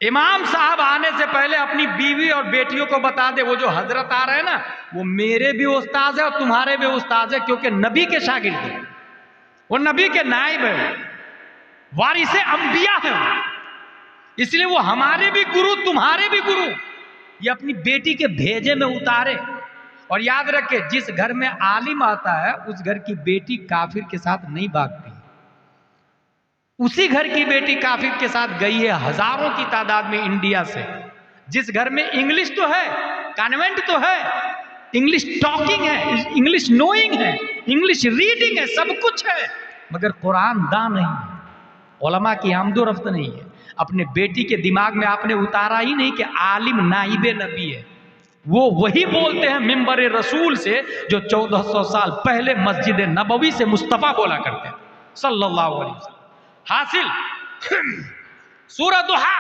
इमाम साहब आने से पहले अपनी बीवी और बेटियों को बता दे, वो जो हजरत आ रहे हैं ना, वो मेरे भी उस्ताद है और तुम्हारे भी उस्ताद है, क्योंकि नबी के शागिर्द हैं, वो नबी के नाइब है, वारिसे अंबिया है, इसलिए वो हमारे भी गुरु तुम्हारे भी गुरु। ये अपनी बेटी के भेजे में उतारे। और याद रखे, जिस घर में आलिम आता है उस घर की बेटी काफिर के साथ नहीं भागती। उसी घर की बेटी काफिर के साथ गई है हजारों की तादाद में इंडिया से। जिस घर में इंग्लिश तो है, कॉन्वेंट तो है, इंग्लिश टॉकिंग है, इंग्लिश नोइंग है, इंग्लिश रीडिंग है, सब कुछ है, मगर कुरान दां नहीं है, उलमा की आमदोरफ्त नहीं है। अपने बेटी के दिमाग में आपने उतारा ही नहीं कि आलिम नाइबे नबी है। वो वही बोलते हैं मिंबर रसूल से जो 1400 साल पहले मस्जिद नबवी से मुस्तफ़ा बोला करते सल्लल्लाहु अलैहि वसल्लम। हासिल सूरह दुहा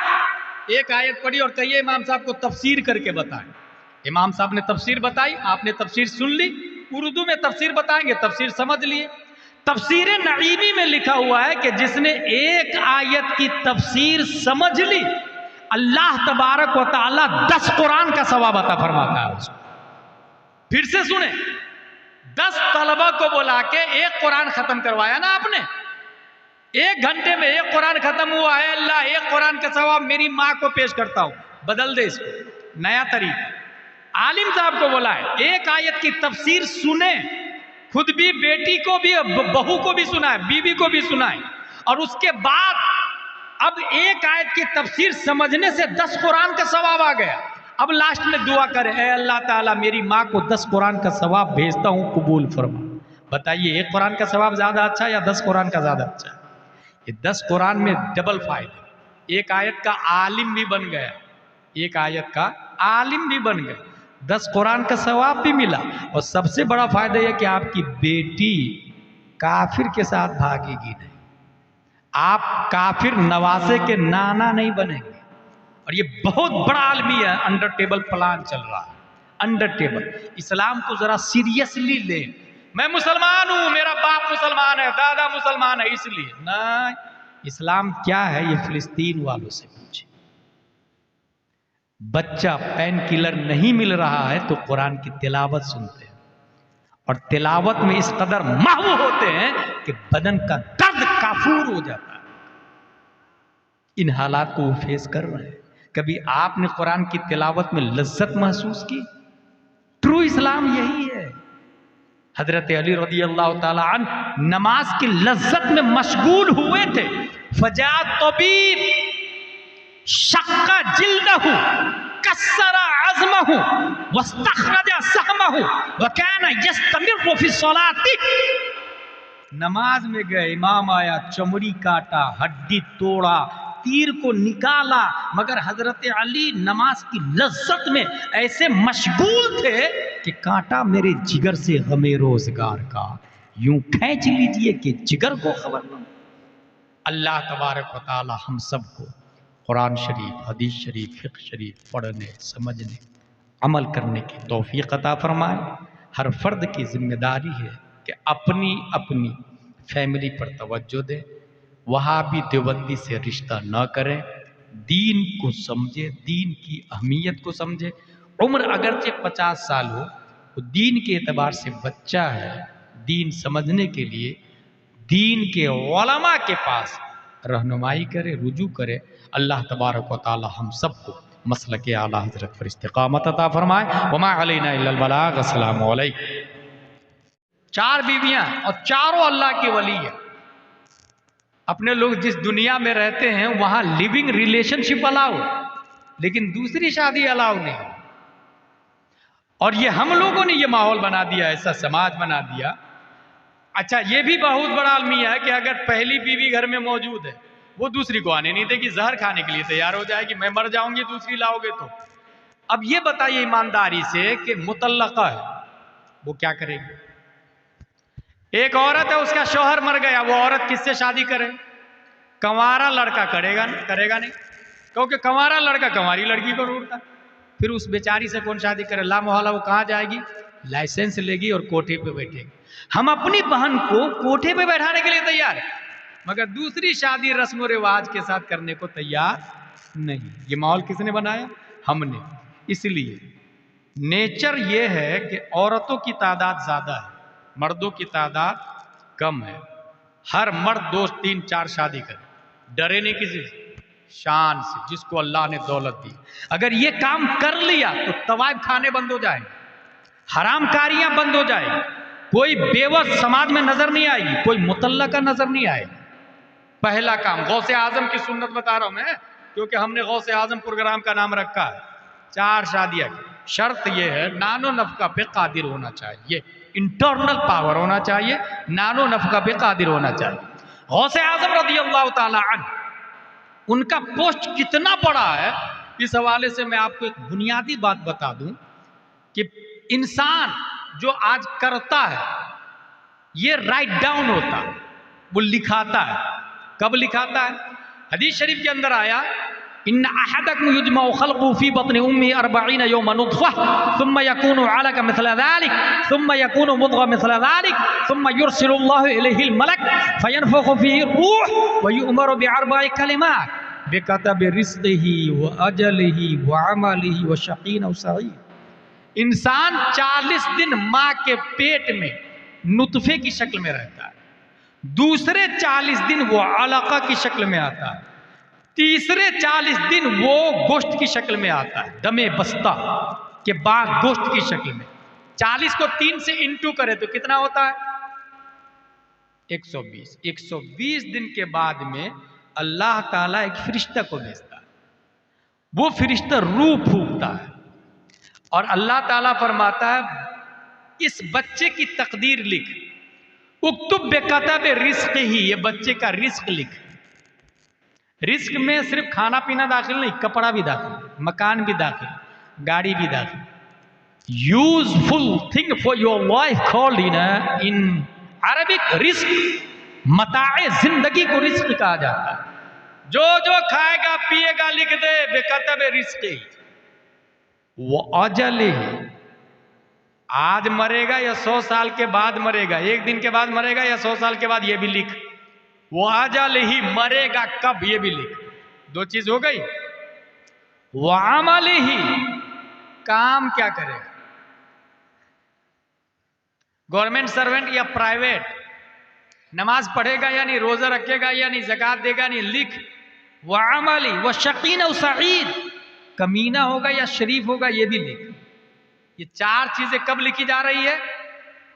एक आयत पढ़ी और कहिए इमाम साहब को तफसीर करके बताएं। इमाम साहब ने तफसीर बताई, आपने तफसीर सुन ली, उर्दू में तफसीर बताएंगे, तफसीर समझ लिए। तफसीर नईमी में लिखा हुआ है कि जिसने एक आयत की तफसीर समझ ली, अल्लाह तबारक व तआला 10 कुरान का सवाब अता फरमाता है उसको। फिर से सुने, 10 तलबा को बुला के एक कुरान खत्म करवाया ना आपने, 1 घंटे में एक कुरान खत्म हुआ है, अल्लाह एक कुरान का सवाब मेरी माँ को पेश करता हूं। बदल दे इसको, नया तरीका। आलिम साहब को बुलाए, एक आयत की तफसीर सुने, खुद भी, बेटी को भी, बहू को भी सुनाए, बीवी को भी सुनाए, और उसके बाद अब एक आयत की तफसीर समझने से 10 कुरान का सवाब आ गया। अब लास्ट में दुआ करे, ऐ अल्लाह ताला मेरी माँ को 10 कुरान का सवाब भेजता हूँ, कबूल फरमा। बताइए, एक कुरान का सवाब ज्यादा अच्छा या 10 कुरान का ज्यादा अच्छा? ये 10 कुरान में डबल फायदे। एक आयत का आलिम भी बन गया, एक आयत का आलिम भी बन गया, 10 कुरान का सवाब भी मिला। और सबसे बड़ा फायदा यह कि आपकी बेटी काफिर के साथ भागेगी नहीं, आप काफिर नवासे के नाना नहीं बनेंगे। और ये बहुत बड़ा आलमी है, अंडर टेबल प्लान चल रहा है, अंडर टेबल। इस्लाम को जरा सीरियसली ले। मैं मुसलमान हूं, मेरा बाप मुसलमान है, दादा मुसलमान है, इसलिए नहीं। इस्लाम क्या है ये फिलिस्तीन वालों से पूछे। बच्चा पेन किलर नहीं मिल रहा है तो कुरान की तिलावत सुनते हैं, और तिलावत में इस कदर महव होते हैं कि बदन का दर्द काफूर हो जाता है। इन हालात को वो फेस कर रहे हैं। कभी आपने कुरान की तिलावत में लज्जत महसूस की? ट्रू इस्लाम यही है। हजरत अली रज़ी अल्लाह ताला अन्हु नमाज की लज्जत में मशगूल हुए थे। फजा तबीब शक्का जिल्दहु कस्सरा अज़महु वस्तखरजा सहमहु व काना यस्तमिरु फी सलाती। नमाज में गए, इमाम आया, चमड़ी काटा, हड्डी तोड़ा, तीर को निकाला, मगर हजरत अली नमाज की लज्जत में ऐसे मशगूल थे कि कांटा मेरे जिगर से गमे रोजगार का यूं खींच लीजिए कि जिगर को खबर न। अल्लाह तबारक व तआला हम सबको कुरान शरीफ, हदीस शरीफ, फिक़्ह शरीफ पढ़ने, समझने, अमल करने की तौफीक अता फरमाए। हर फर्द की जिम्मेदारी है कि अपनी अपनी फैमिली पर तवज्जो दे, वहाबी देवबंदी से रिश्ता न करें, दीन को समझे, दीन की अहमियत को समझे। उम्र अगरचे 50 साल हो, तो दीन के एतबार से बच्चा है। दीन समझने के लिए दीन के उलमा के पास रहनुमाई करे, रुजू करे। अल्लाह तबारक व तआला हम सबको मसलक आला हज़रत पर इस्तिक़ामत अता फरमाए। वमा अलैना इल्लल बलाग। अस्सलामु अलैकुम। 4 बीवियां और चारों अल्लाह के वली है। अपने लोग जिस दुनिया में रहते हैं वहां लिविंग रिलेशनशिप अलाउ, लेकिन दूसरी शादी अलाउ नहीं। और ये हम लोगों ने ये माहौल बना दिया, ऐसा समाज बना दिया। अच्छा, ये भी बहुत बड़ा अलमिया है कि अगर पहली बीवी घर में मौजूद है, वो दूसरी को आने नहीं देगी, जहर खाने के लिए तैयार हो जाएगी, मैं मर जाऊंगी दूसरी लाओगे तो। अब ये बताइए ईमानदारी से कि मुतल्लका है, वो क्या करेगी? एक औरत है, उसका शौहर मर गया, वो औरत किससे शादी करे? कंवारा लड़का करेगा नहीं, क्योंकि कंवारा लड़का कंवारी लड़की को ढूंढता। फिर उस बेचारी से कौन शादी करे? ला मोहल्ला वो कहाँ जाएगी? लाइसेंस लेगी और कोठे पे बैठेगी। हम अपनी बहन को कोठे पे बैठाने के लिए तैयार है, मगर दूसरी शादी रस्म रिवाज के साथ करने को तैयार नहीं। ये माहौल किसने बनाया? हमने। इसलिए नेचर ये है कि औरतों की तादाद ज्यादा है, मर्दों की तादाद कम है। हर मर्द 2, 3, 4 शादी करे, डरे नहीं किसी से, शान से, जिसको अल्लाह ने दौलत दी। अगर ये काम कर लिया तो तवाइफ खाने बंद हो जाएंगे, हरामकारियां बंद हो जाएगी, कोई बेवस समाज में नजर नहीं आएगी, कोई मुतल्लका नजर नहीं आएगा। पहला काम, गौसे आजम की सुन्नत बता रहा हूं मैं, क्योंकि हमने गौसे आजम प्रोग्राम का नाम रखा है। 4 शादियां, शर्त यह है नानो नफका पे कादिर होना चाहिए, इंटरनल पावर होना चाहिए, नानो नफका पे कादिर होना चाहिए। गौसे आजम रज़ी अल्लाह ताला अन्हु, उनका पोस्ट कितना बड़ा है, इस हवाले से मैं आपको एक बुनियादी बात बता दूं कि इंसान जो आज करता है ये राइट डाउन होता है, वो लिखाता है। कब लिखाता है? हदीस शरीफ के अंदर आया, इन्ना अहदकुम युजमउ खल्क़ुहु फी बत्नि उम्मिही 40 यौमन नुत्फ़ह सुम्मा यकूनु अलक़ा मिस्ला ज़ालिक सुम्मा यकूनु मुद्ग़ह मिस्ला ज़ालिक सुम्मा युरसिलुल्लाहु इलैहिल मलक फयनफ़ुख़ु फ़ीहि रूह व यु'मरु बिअरबइ कलिमात बिकतबि रिज़्क़िही व अजलिही व अमलिही व शक़ीन अव सईद। इंसान 40 दिन माँ के पेट में नुतफे की शक्ल में रहता है, दूसरे 40 दिन वो अलका की शक्ल में आता है, तीसरे 40 दिन वो गोश्त की शक्ल में आता है, दमे बस्ता के बाद गोश्त की शक्ल में। 40 को 3 से इंटू करे तो कितना होता है? 120। 120 दिन के बाद में अल्लाह ताला एक फरिश्ता को भेजता है, वो फरिश्ता रूह फूंकता है और अल्लाह ताला फरमाता है इस बच्चे की तकदीर लिख, उक्तुब बेकतब रिस्क ही, ये बच्चे का रिस्क लिख। रिस्क में सिर्फ खाना पीना दाखिल नहीं, कपड़ा भी दाखिल, मकान भी दाखिल, गाड़ी भी दाखिल। Useful thing for your life called in Arabic रिस्क, मताए जिंदगी को रिस्क कहा जाता है। जो जो खाएगा पिएगा लिख दे बेकतब रिस्क ही, वो अजल ही, आज मरेगा या 100 साल के बाद मरेगा, 1 दिन के बाद मरेगा या 100 साल के बाद, ये भी लिख। वो अजल ही, मरेगा कब ये भी लिख। 2 चीज हो गई। वो अमल ही, काम क्या करेगा, गवर्नमेंट सर्वेंट या प्राइवेट, नमाज पढ़ेगा या नहीं, रोजा रखेगा या नहीं, ज़कात देगा नहीं, लिख। व अमली व शकीन व सईद, कमीना होगा या शरीफ होगा ये भी लिख। ये चार चीजें कब लिखी जा रही है?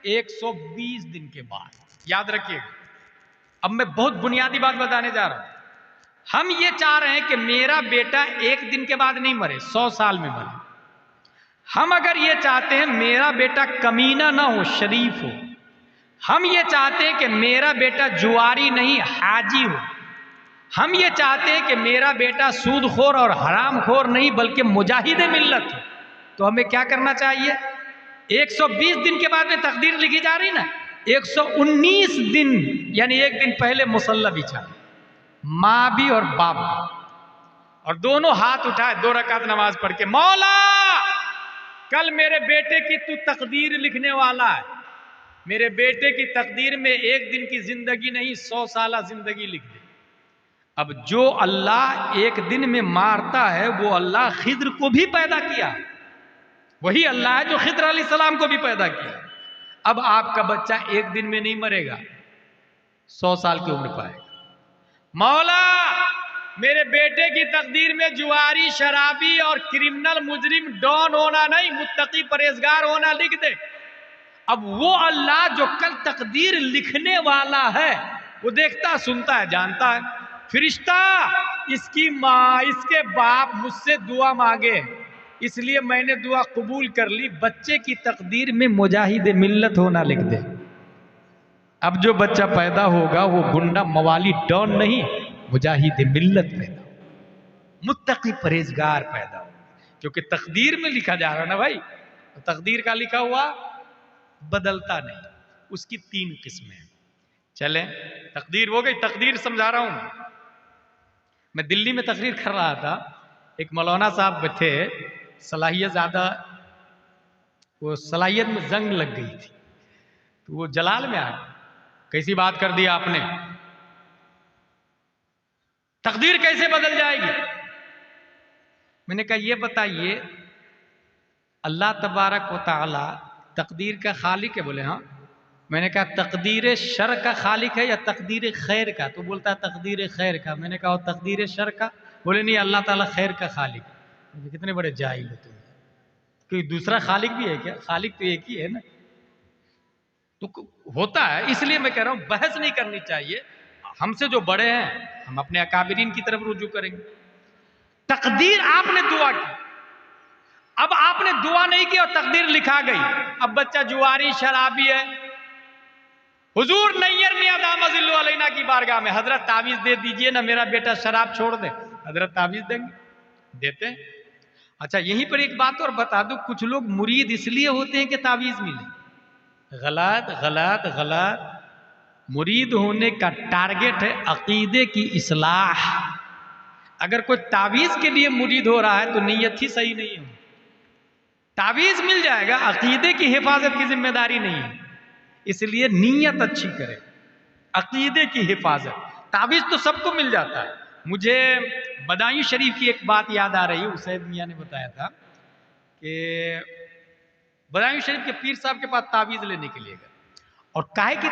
120 दिन के बाद। याद रखिएगा। अब मैं बहुत बुनियादी बात बताने जा रहा हूं। हम ये चाह रहे हैं कि मेरा बेटा एक दिन के बाद नहीं मरे, 100 साल में मरे। हम अगर ये चाहते हैं मेरा बेटा कमीना ना हो, शरीफ हो। हम ये चाहते हैं कि मेरा बेटा जुआरी नहीं, हाजी हो। हम ये चाहते हैं कि मेरा बेटा सूदखोर और हरामखोर नहीं बल्कि मुजाहिद मिल्लत हो। तो हमें क्या करना चाहिए? 120 दिन के बाद में तकदीर लिखी जा रही ना, 119 दिन यानी एक दिन पहले मुसल्ला बिछा, माँ भी और बाप भी, और दोनों हाथ उठाए, 2 रकात नमाज पढ़ के, मौला कल मेरे बेटे की तू तकदीर लिखने वाला है। मेरे बेटे की तकदीर में एक दिन की जिंदगी नहीं, 100 साल जिंदगी लिख दे। अब जो अल्लाह एक दिन में मारता है वो अल्लाह खिद्र को भी पैदा किया, वही अल्लाह है जो खिद्र अलैहिस्सलाम को भी पैदा किया। अब आपका बच्चा एक दिन में नहीं मरेगा, 100 साल की उम्र पाएगा। मौला मेरे बेटे की तकदीर में जुआरी, शराबी और क्रिमिनल, मुजरिम, डॉन होना नहीं, मुत्तकी परहेजगार होना लिख दे। अब वो अल्लाह जो कल तकदीर लिखने वाला है वो देखता, सुनता है, जानता है। फरिश्ता इसकी माँ, इसके बाप मुझसे दुआ मांगे, इसलिए मैंने दुआ कबूल कर ली, बच्चे की तकदीर में मुजाहिद मिल्लत होना लिख दे। अब जो बच्चा पैदा होगा वो गुंडा, मवाली, डॉन नहीं, मुजाहिद मिल्लत पैदा हो, मुत्तकी परहेजगार पैदा हो। क्योंकि तकदीर में लिखा जा रहा ना भाई, तो तकदीर का लिखा हुआ बदलता नहीं। उसकी 3 किस्में हैं। चलें, तकदीर हो गई। तकदीर समझा रहा हूं मैं दिल्ली में तकरीर कर रहा था, एक मौलाना साहब थे, सलाहियत ज़्यादा, वो सलाहियत में जंग लग गई थी, तो वो जलाल में आ गए। कैसी बात कर दी आपने, तकदीर कैसे बदल जाएगी? मैंने कहा ये बताइए, अल्लाह तबारक व तआला तकदीर का खालिक है? बोले हाँ। मैंने कहा तकदीर शर का खालिक है या तकदीर खैर का? तो बोलता है तकदीर खैर का। मैंने कहा तकदीर शर का? बोले नहीं, अल्लाह ताला खैर का खालिक है। कितने बड़े जाहिल हो तुम, कोई दूसरा खालिक भी है क्या? खालिक तो एक ही है ना। तो होता है, इसलिए मैं कह रहा हूं बहस नहीं करनी चाहिए। हमसे जो बड़े हैं हम अपने अकाबिरीन की तरफ रुजू करेंगे। तकदीर आपने दुआ की, अब आपने दुआ नहीं की और तकदीर लिखा गई। अब बच्चा जुआरी, शराबी है, हुजूर नैयर मियां दामजिल्लु अलैना की बारगाह में, हजरत तावीज दे दीजिए ना, मेरा बेटा शराब छोड़ दे। हजरत तावीज देंगे, देते हैं। अच्छा यहीं पर एक बात और बता दूं, कुछ लोग मुरीद इसलिए होते हैं कि तावीज मिले। गलत गलत गलत। मुरीद होने का टारगेट है अकीदे की इस्लाह। अगर कोई तावीज के लिए मुरीद हो रहा है तो नीयत ही सही नहीं है। तावीज मिल जाएगा, अकीदे की हिफाजत की जिम्मेदारी नहीं है, इसलिए नीयत अच्छी करें, अकीदे की हिफाजत। तावीज तो सबको मिल जाता है। मुझे बदायूं शरीफ की एक बात याद आ रही है, उसैद मियाँ ने बताया था कि बदायूं शरीफ के पीर साहब के पास तावीज लेने के लिए गए, और काहे की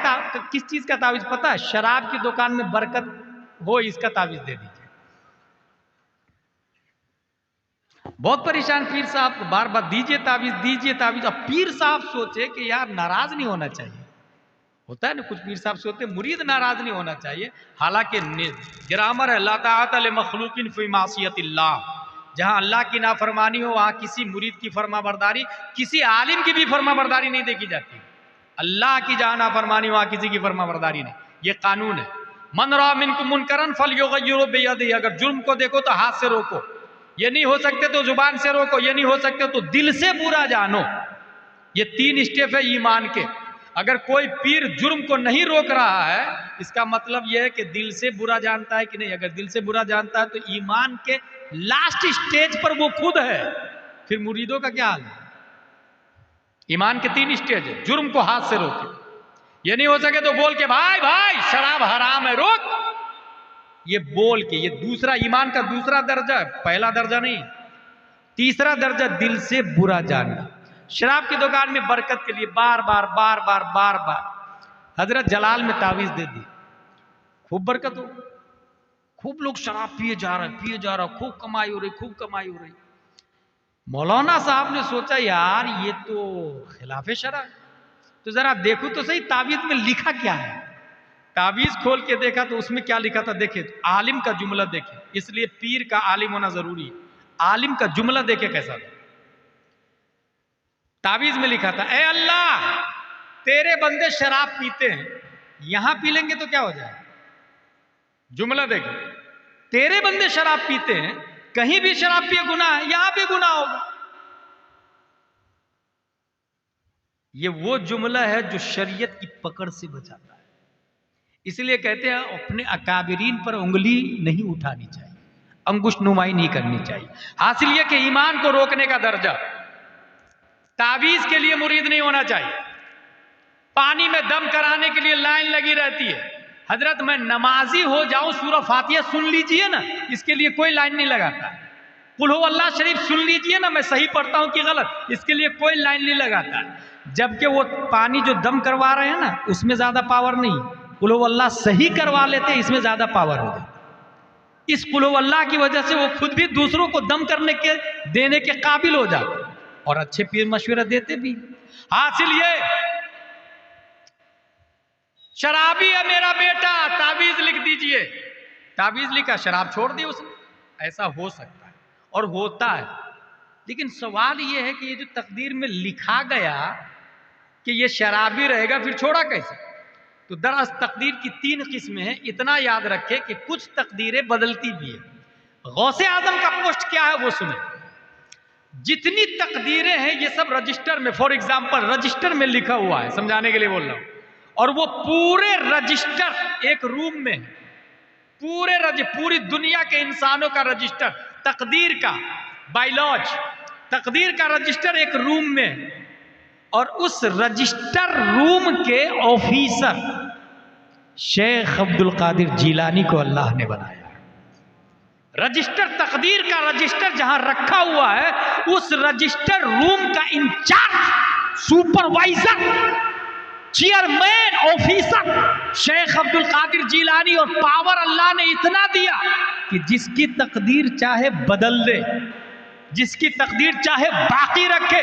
किस चीज का तावीज पता है? शराब की दुकान में बरकत हो, इसका तावीज दे दीजिए। बहुत परेशान पीर साहब, बार बार दीजिए तावीज, दीजिए तावीज। अब पीर साहब सोचे कि यार नाराज नहीं होना चाहिए, होता है ना कुछ पीर साहब सोचते मुरीद नाराज नहीं होना चाहिए। हालांकि ग्रामर है, ला ताअत लिमखलूकिन फी मासियतिल्लाह, जहां अल्लाह की नाफरमानी हो वहां किसी मुरीद की फरमाबरदारी, किसी आलिम की भी फरमाबरदारी नहीं देखी जाती। अल्लाह की जहां नाफरमानी वहां किसी की फरमाबरदारी नहीं, ये कानून है। मन रा मिनकुम मुनकरन फलयुगय्यिरु बियदिही, अगर जुर्म को देखो तो हाथ से रोको, ये नहीं हो सकते तो जुबान से रोको, ये नहीं हो सकते तो दिल से बुरा जानो। ये 3 स्टेप है ईमान के। अगर कोई पीर जुर्म को नहीं रोक रहा है, इसका मतलब यह है कि दिल से बुरा जानता है कि नहीं। अगर दिल से बुरा जानता है तो ईमान के लास्ट स्टेज पर वो खुद है, फिर मुरीदों का क्या हाल है? ईमान के 3 स्टेज है। जुर्म को हाथ से रोके, ये नहीं हो सके तो बोल के भाई भाई शराब हराम है रोक, ये बोल के। ये दूसरा ईमान का दूसरा दर्जा है, पहला दर्जा नहीं। तीसरा दर्जा दिल से बुरा जानना। शराब की दुकान में बरकत के लिए बार बार बार बार बार बार हजरत जलाल में तावीज दे दी, खूब बरकत हो, खूब लोग शराब पिए जा रहे, खूब कमाई हो रही। मौलाना साहब ने सोचा यार ये तो खिलाफे शरा, तो जरा देखो तो सही ताबीज में लिखा क्या है। ताबीज खोल के देखा तो उसमें क्या लिखा था, देखे आलिम का जुमला देखे, इसलिए पीर का आलिम होना जरूरी है। आलिम का जुमला देखे कैसा था। ताबीज में लिखा था, ए अल्लाह तेरे बंदे शराब पीते हैं, यहां पी लेंगे तो क्या हो जाए। जुमला देखे, तेरे बंदे शराब पीते हैं, कहीं भी शराब पिए गुनाह है, यहां भी गुनाह होगा। ये वो जुमला है जो शरीयत की पकड़ से बचाता है। इसलिए कहते हैं अपने अकाबिरीन पर उंगली नहीं उठानी चाहिए, अंगुश नुमाई नहीं करनी चाहिए। हासिल यह कि ईमान को रोकने का दर्जा, ताबीज के लिए मुरीद नहीं होना चाहिए। पानी में दम कराने के लिए लाइन लगी रहती है, हजरत मैं नमाजी हो जाऊं सूरह फातिहा सुन लीजिए ना, इसके लिए कोई लाइन नहीं लगाता। कुल हु अल्लाह शरीफ सुन लीजिए ना, मैं सही पढ़ता हूं कि गलत, इसके लिए कोई लाइन नहीं लगाता। जबकि वो पानी जो दम करवा रहे हैं ना, उसमें ज्यादा पावर नहीं, कुल हु अल्लाह सही करवा लेते, इसमें ज्यादा पावर हो जाती। इस कुल हु अल्लाह की वजह से वो खुद भी दूसरों को दम करने के देने के काबिल हो जाते और अच्छे पीर मशवरा देते भी। हासिल ये शराबी है मेरा बेटा, ताबीज लिख दीजिए, ताबीज लिखा, शराब छोड़ दी उसने। ऐसा हो सकता है और होता है, लेकिन सवाल यह है कि ये जो तकदीर में लिखा गया कि ये शराबी रहेगा, फिर छोड़ा कैसे। तो दरअसल तकदीर की 3 किस्में हैं, इतना याद रखे कि कुछ तकदीरें बदलती भी है। गौसे आजम का पोस्ट क्या है वो सुने। जितनी तकदीरें हैं ये सब रजिस्टर में, फॉर एग्जाम्पल रजिस्टर में लिखा हुआ है, समझाने के लिए बोल रहा हूं, और वो पूरे रजिस्टर एक रूम में है, पूरी दुनिया के इंसानों का रजिस्टर, तकदीर का बायोलॉज, तकदीर का रजिस्टर एक रूम में, और उस रजिस्टर रूम के officer Sheikh Abdul Qadir Jilani को अल्लाह ने बनाया। रजिस्टर, तकदीर का रजिस्टर जहां रखा हुआ है, उस रजिस्टर रूम का incharge, supervisor, chairman, officer Sheikh Abdul Qadir Jilani. और पावर अल्लाह ने इतना दिया कि जिसकी तकदीर चाहे बदल दे, जिसकी तकदीर चाहे बाकी रखे।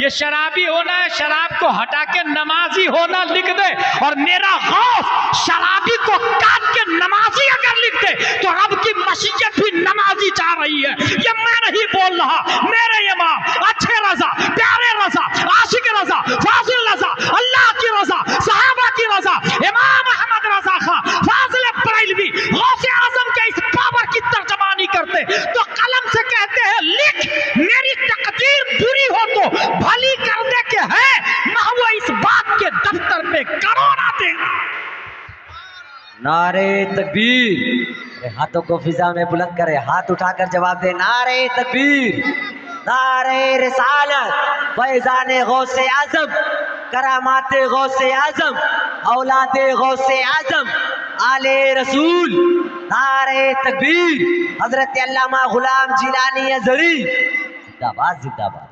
ये शराबी होना है, शराब को हटा के नमाजी होना लिख दे, और मेरा गौस शराबी को काट के नमाजी अगर लिख दे तो रब की मशीयत भी नमाजी चाह रही है। ये मैं नहीं बोल रहा, मेरे इमाम अच्छे रजा, प्यारे रजा, आशिक रजा, फाजिल रजा, अल्लाह की रजा, सहाबा की रजा, इमाम अहमद रजा खां फाजिल बरेलवी गौसे आजम के इस पावर की तर्जमानी करते तो कलम से कहते हैं लिख, मेरी तकदीर बुरी हो तो भली कर दे के है, महवा इस बात के दफ्तर पे करोड़ आते। नारे तकबीर, हाथों को फिजा में बुलंद करे, हाथ उठाकर जवाब दे, नारे तकबीर, नारे रिसालत, फैज़ाने गौसे आज़म, करामाते गौसे आज़म, औलादे गौसे आज़म, आले रसूल, नारे तकबीर, हजरत अल्लामा गुलाम जिलानी अज़हरी, जिंदाबाद जिंदाबाद।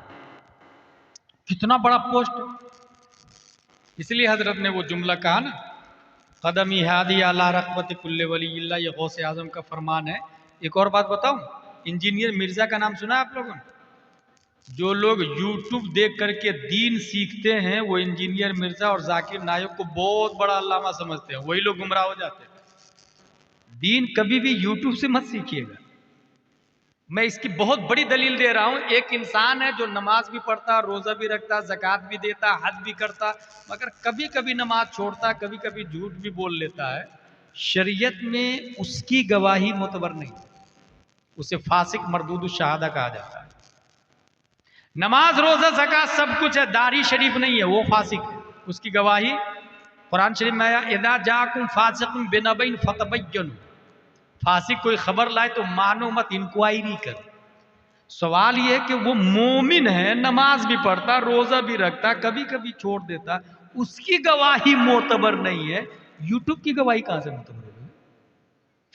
कितना बड़ा पोस्ट। इसलिए हजरत ने वो जुमला कहा ना, कदम हादी अला रक़बत कुल्ले वली इल्ला, ये गौसे आज़म का फरमान है। एक और बात बताऊं, इंजीनियर मिर्जा का नाम सुना है आप लोगों ने? जो लोग यूट्यूब देख करके दीन सीखते हैं वो इंजीनियर मिर्जा और जाकिर नायक को बहुत बड़ा अल्लामा समझते हैं, वही लोग गुमराह हो जाते हैं। दीन कभी भी यूट्यूब से मत सीखिएगा। मैं इसकी बहुत बड़ी दलील दे रहा हूं। एक इंसान है जो नमाज भी पढ़ता, रोजा भी रखता, ज़कात भी देता, हज भी करता, मगर कभी कभी नमाज छोड़ता, कभी कभी झूठ भी बोल लेता है। शरीयत में उसकी गवाही मोतबर नहीं, उसे फासिक मरदूद शहादा कहा जाता है। नमाज, रोजा, ज़कात सब कुछ है, दाढ़ी शरीफ नहीं है, वो फासिक है, उसकी गवाही कुरान शरीफ में आया, इदा जाकुम फासिकुम बिनबइन फतबय्यनु, फासिक कोई खबर लाए तो मानो मत, इंक्वायरी कर। सवाल यह है कि वो मोमिन है, नमाज भी पढ़ता, रोजा भी रखता, कभी कभी छोड़ देता, उसकी गवाही मोतबर नहीं है। यूट्यूब की गवाही कहां से मोतबर हो गई?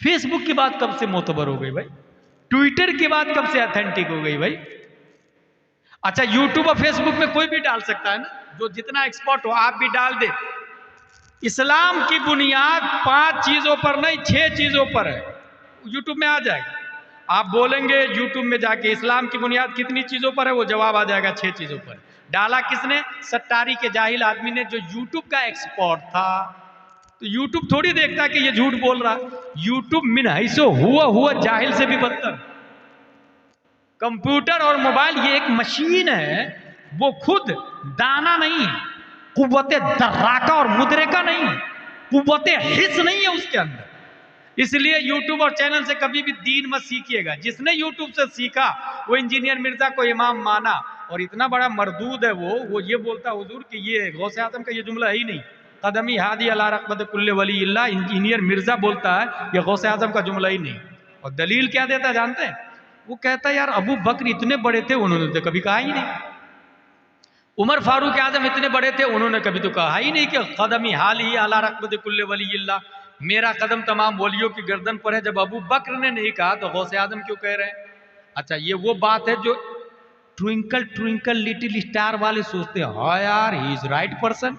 फेसबुक की बात कब से मोतबर हो गई भाई? ट्विटर की बात कब से ऑथेंटिक हो गई भाई? अच्छा, यूट्यूब और फेसबुक में कोई भी डाल सकता है ना, जो जितना एक्सपर्ट हो आप भी डाल दे। इस्लाम की बुनियाद 5 चीजों पर नहीं 6 चीजों पर है। यूट्यूब में आ जाएगा। आप बोलेंगे यूट्यूब में जाके इस्लाम की बुनियाद कितनी चीज़ों पर है, वो जवाब आ जाएगा 6 चीज़ों पर। डाला किसने? सट्टारी के जाहिल आदमी ने, जो यूट्यूब का एक्सपर्ट था। तो यूट्यूब थोड़ी देखता कि ये झूठ बोल रहा। यूट्यूब मिन हैसो हुआ जाहिल से भी बदतर। कंप्यूटर और मोबाइल ये एक मशीन है, वो खुद दाना नहीं है, कुव्वते दर्राका और मुद्रिका नहीं है, कुव्वते हिस्स नहीं है उसके अंदर। इसलिए यूट्यूब और चैनल से कभी भी दीन मत सीखिएगा। जिसने यूट्यूब से सीखा वो इंजीनियर मिर्जा को इमाम माना, और इतना बड़ा मरदूद है वो ये बोलता हुजूर कि ये गौसे आजम का ये जुमला है ही नहीं। कदमी हादी अला रक़बत कुल्ले वली इल्ला, इंजीनियर मिर्जा बोलता है ये गौसे आजम का जुमला ही नहीं। और दलील क्या देता जानते हैं? वो कहता है यार अबू बकर इतने बड़े थे, उन्होंने तो कभी कहा ही नहीं। उमर फारूक आजम इतने बड़े थे, उन्होंने कभी तो कहा ही नहीं कि कदमी हाल ही अला रक़बत कुल्ले वली इल्ला, मेरा कदम तमाम वलियों की गर्दन पर है। जब अबू बकर ने नहीं कहा तो गौसे आजम क्यों कह रहे हैं? अच्छा, ये वो बात है जो ट्विंकल ट्विंकल लिटिल स्टार वाले सोचते हैं, हाँ यार he is right person.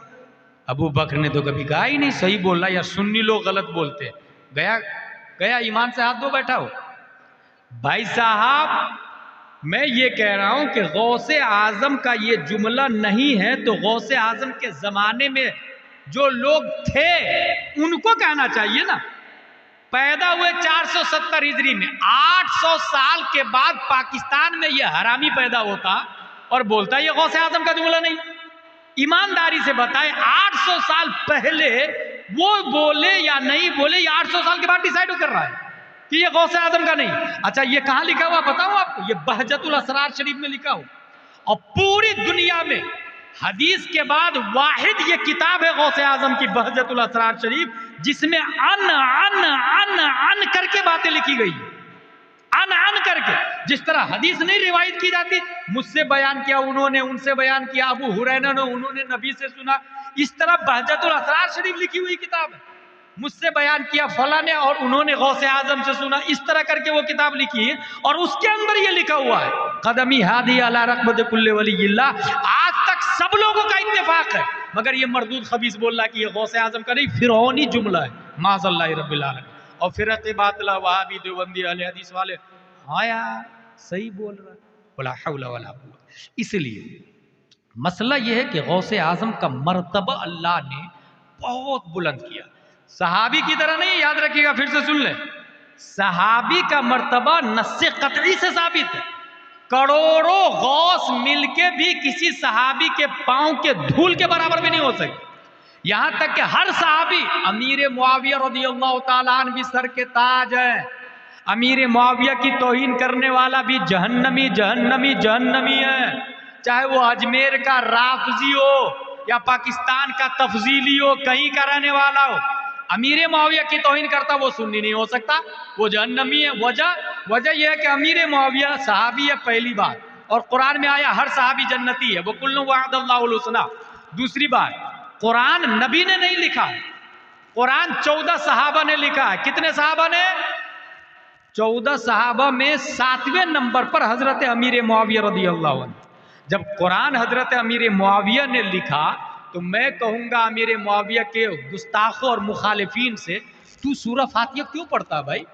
Abu Bakr ने तो कभी कहा ही नहीं, सही बोल रहा। यार सुन्नी लोग गलत बोलते हैं। गया ईमान से हाथ धो बैठा हो। भाई साहब मैं ये कह रहा हूं कि गौसे आजम का ये जुमला नहीं है तो गौसे आजम के जमाने में जो लोग थे उनको कहना चाहिए ना। पैदा हुए 470 हिजरी में, 800 साल के बाद पाकिस्तान में ये हरामी पैदा होता और बोलता ये गौसे आजम का जुमला नहीं। ईमानदारी से बताए 800 साल पहले वो बोले या नहीं बोले, ये 800 साल के बाद डिसाइड कर रहा है कि ये गौसे आजम का नहीं। अच्छा ये कहां लिखा हुआ बताऊं आपको? ये बहजतुल असरार शरीफ में लिखा हो। और पूरी दुनिया में हदीस के बाद वाहिद ये किताब है गौसे आजम की, बहजतुल असरार शरीफ, जिसमें अन अन अन अन करके बातें लिखी गई। अन अन करके, जिस तरह हदीस नहीं रिवायत की जाती, मुझसे बयान किया उन्होंने, उनसे बयान किया अबू हुरैरा ने, उन्होंने नबी से सुना, इस तरह बहजतुल असरार शरीफ लिखी हुई किताब है। मुझसे बयान किया फला ने और उन्होंने गौसे आजम से सुना, इस तरह करके वो किताब लिखी है। और उसके अंदर ये लिखा हुआ है कदमी हादी अला रक़बत कुल्ले वली इल्ला। आज तक सब लोगों का इत्तेफाक है, मगर ये मरदूद खबीस बोल रहा कि ये गौसे आजम का नहीं, फिरौनी जुमला है, माज़अल्लाह रब्बिल आलमीन। और फिरक़े बातिला वहाबी देवबंदी अहले हदीस वाले, हाँ यार सही बोल रहा है, वला हौला वला कुव्वत। इसलिए मसला ये है कि गौसे आजम का मर्तबा अल्लाह ने बहुत बुलंद किया। सहाबी की तरह नहीं, याद रखिएगा, फिर से सुन ले, सहाबी का मर्तबा नस्से कतई से साबित है। करोड़ों गौस मिलके भी किसी सहाबी के पांव के धूल के बराबर भी नहीं हो सकते। यहां तक कि हर सहाबी, अमीर मुआविया रज़ियल्लाहु ताला अन्हु भी सर के ताज है। अमीर मुआविया की तौहीन करने वाला भी जहन्नमी जहन्नमी जहन्नमी है, चाहे वो अजमेर का राफजी हो या पाकिस्तान का तफजीली हो, कहीं का रहने वाला हो। अमीर मुआविया की तौहीन करता वो सुन्नी नहीं हो सकता, वो जहन्नमी है। वजह यह है कि अमीर मुआविया सहाबी है, पहली बात, और कुरान में आया हर सहाबी जन्नती है, वो कुल्लु वअदल्लाहुल हुस्ना। दूसरी बात, कुरान नबी ने नहीं लिखा, कुरान 14 सहाबा ने लिखा है। कितने सहाबा ने? 14 सहाबा में 7वें नंबर पर हजरत अमीर मुआविया रज़ियल्लाहु अन्हु। जब कुरान हजरत अमीर मुआविया ने लिखा तो मैं कहूंगा अमीर मुआविया के गुस्ताखों और मुखालिफिन से, तू सूरह फातिहा क्यों पढ़ता भाई?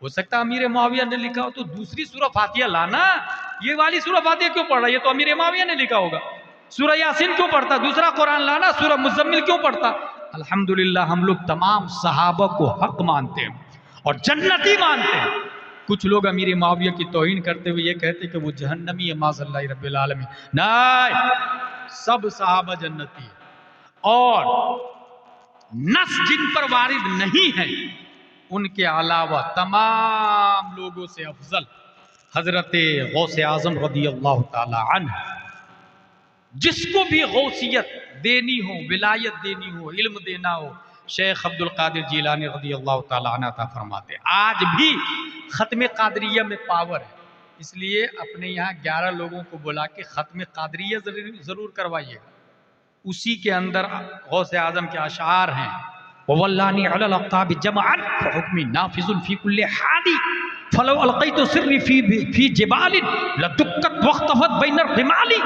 हो सकता अमीर मुआविया ने लिखा हो तो दूसरी सूरह फातिहा लाना, ये वाली सूरह फातिहा क्यों पढ़ रहा? ये तो अमीर मुआविया ने लिखा होगा। सूरह यासीन क्यों पढ़ता? दूसरा कुरान लाना। सूरह मुज़म्मिल क्यों पढ़ता? अल्हम्दुलिल्लाह हम लोग तमाम सहाबा को हक मानते हैं और जन्नती मानते हैं। कुछ लोग अमीर मुआविया की तौहीन करते हुए ये कहते कि वो जहन्नमी है, माज़अल्लाह रब्बिल आलमीन। नहीं, सब सहाबा जन्नती है, और नस जिन पर वारिद नहीं है उनके अलावा तमाम लोगों से अफजल हजरत गौसे आजम रज़ियल्लाहु ताला अन्हु। जिसको भी गौसियत देनी हो, विलायत देनी हो, इल्म देना हो, शेख अब्दुल कादिर जीलानी रज़ियल्लाहु ताला अन्हु अता फरमाते। आज भी ख़त्म कादरिया में पावर है, इसलिए अपने यहाँ 11 लोगों को बुला के ख़त्म कादरिया ज़रूर करवाइएगा। उसी के अंदर गौसे आजम के अशार हैं, वल्लानी अलल अक़ताब जमअन फहुक्मी नाफिज़ुन फी कुल्ली हादी फलौ अलक़ैतु सिर्री फी जिबालिन लदुक्कत वख्तफ़त बैनर रिमाली।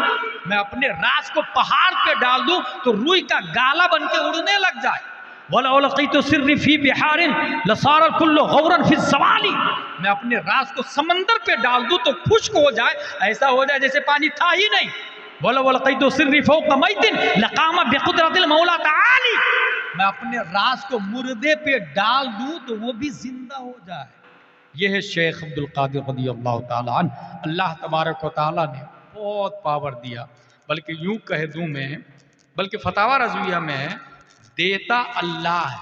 मैं अपने राज को पहाड़ पे डाल दूं तो रुई का गाला बन के उड़ने लग जाए, वलौ लक़ीतु सिर्री फी बिहारिन लसारल कुल्लु गौरन फी ज़वाली, मैं अपने राज को समंदर पे डाल दूं तो खुश्क हो जाए, ऐसा हो जाए जैसे पानी था ही नहीं। वलौ लक़ीतु सिर्री फ़ौक़ मैतिन लक़ाम बिक़ुदरतिल मौला तआली, मैं अपने राज को मुर्दे पे डाल दूं तो वो भी जिंदा हो जाए। यह है शेख अब्दुल कादिर रज़ियल्लाहु ताला अन्हु। अल्लाह तबारक व तआला ने बहुत पावर दिया, बल्कि यूं कह दूं मैं, बल्कि फतावा रज़विया में देता अल्लाह है।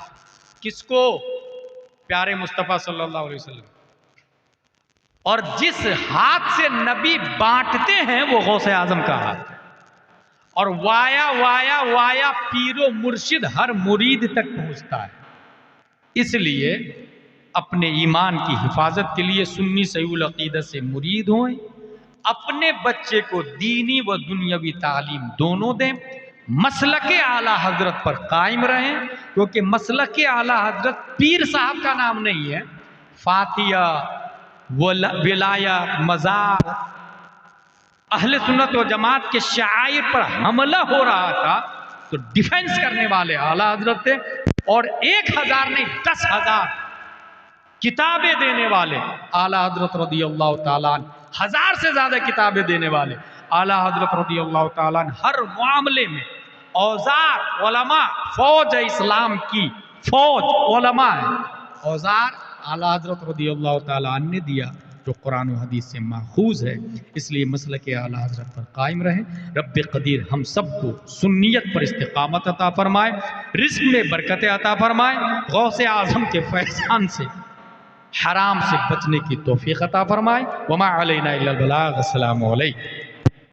किसको? प्यारे मुस्तफ़ा सल्लल्लाहु अलैहि वसल्लम। और जिस हाथ से नबी बांटते हैं वो गौसे आजम का हाथ है, और वाया वाया वाया पीरो मुर्शिद हर मुरीद तक पहुंचता है। इसलिए अपने ईमान की हिफाजत के लिए सुन्नी सहीउल अक़ीदत से मुरीद हों, अपने बच्चे को दीनी व दुनियावी तालीम दोनों दें, मसलके आला हजरत पर कायम रहें, क्योंकि मसलके आला हजरत पीर साहब का नाम नहीं है। फातिया विलाया मज़ार अहले सुन्नत व जमात के शायर पर हमला हो रहा था तो डिफेंस करने वाले आला हजरत थे, और 1000 नहीं 10,000 किताबें देने वाले आला हजरत रज़ियल्लाहु ताला अन्हु, 1000 से ज्यादा किताबें देने वाले आला हजरत रज़ियल्लाहु ताला अन्हु। हर मामले में औजार उलमा, फौज है इस्लाम की, फौज उलमा है, औजार आला हजरत रज़ियल्लाहु ताला अन्हु ने दिया जो कुरान व हदीस से माखूज है। इसलिए मसलके आला हजरत पर कायम रहें। रब्बे कदीर हम सबको सुन्नियत पर इस्तिकामत अता फरमाए, रिज़्क़ में बरकतें अता फरमाए, गौसे आज़म के फैज़ान से हराम से बचने की तौफीक अता फरमाए। वमा अलैना इल्लल बलाग। अस्सलामु अलैकुम।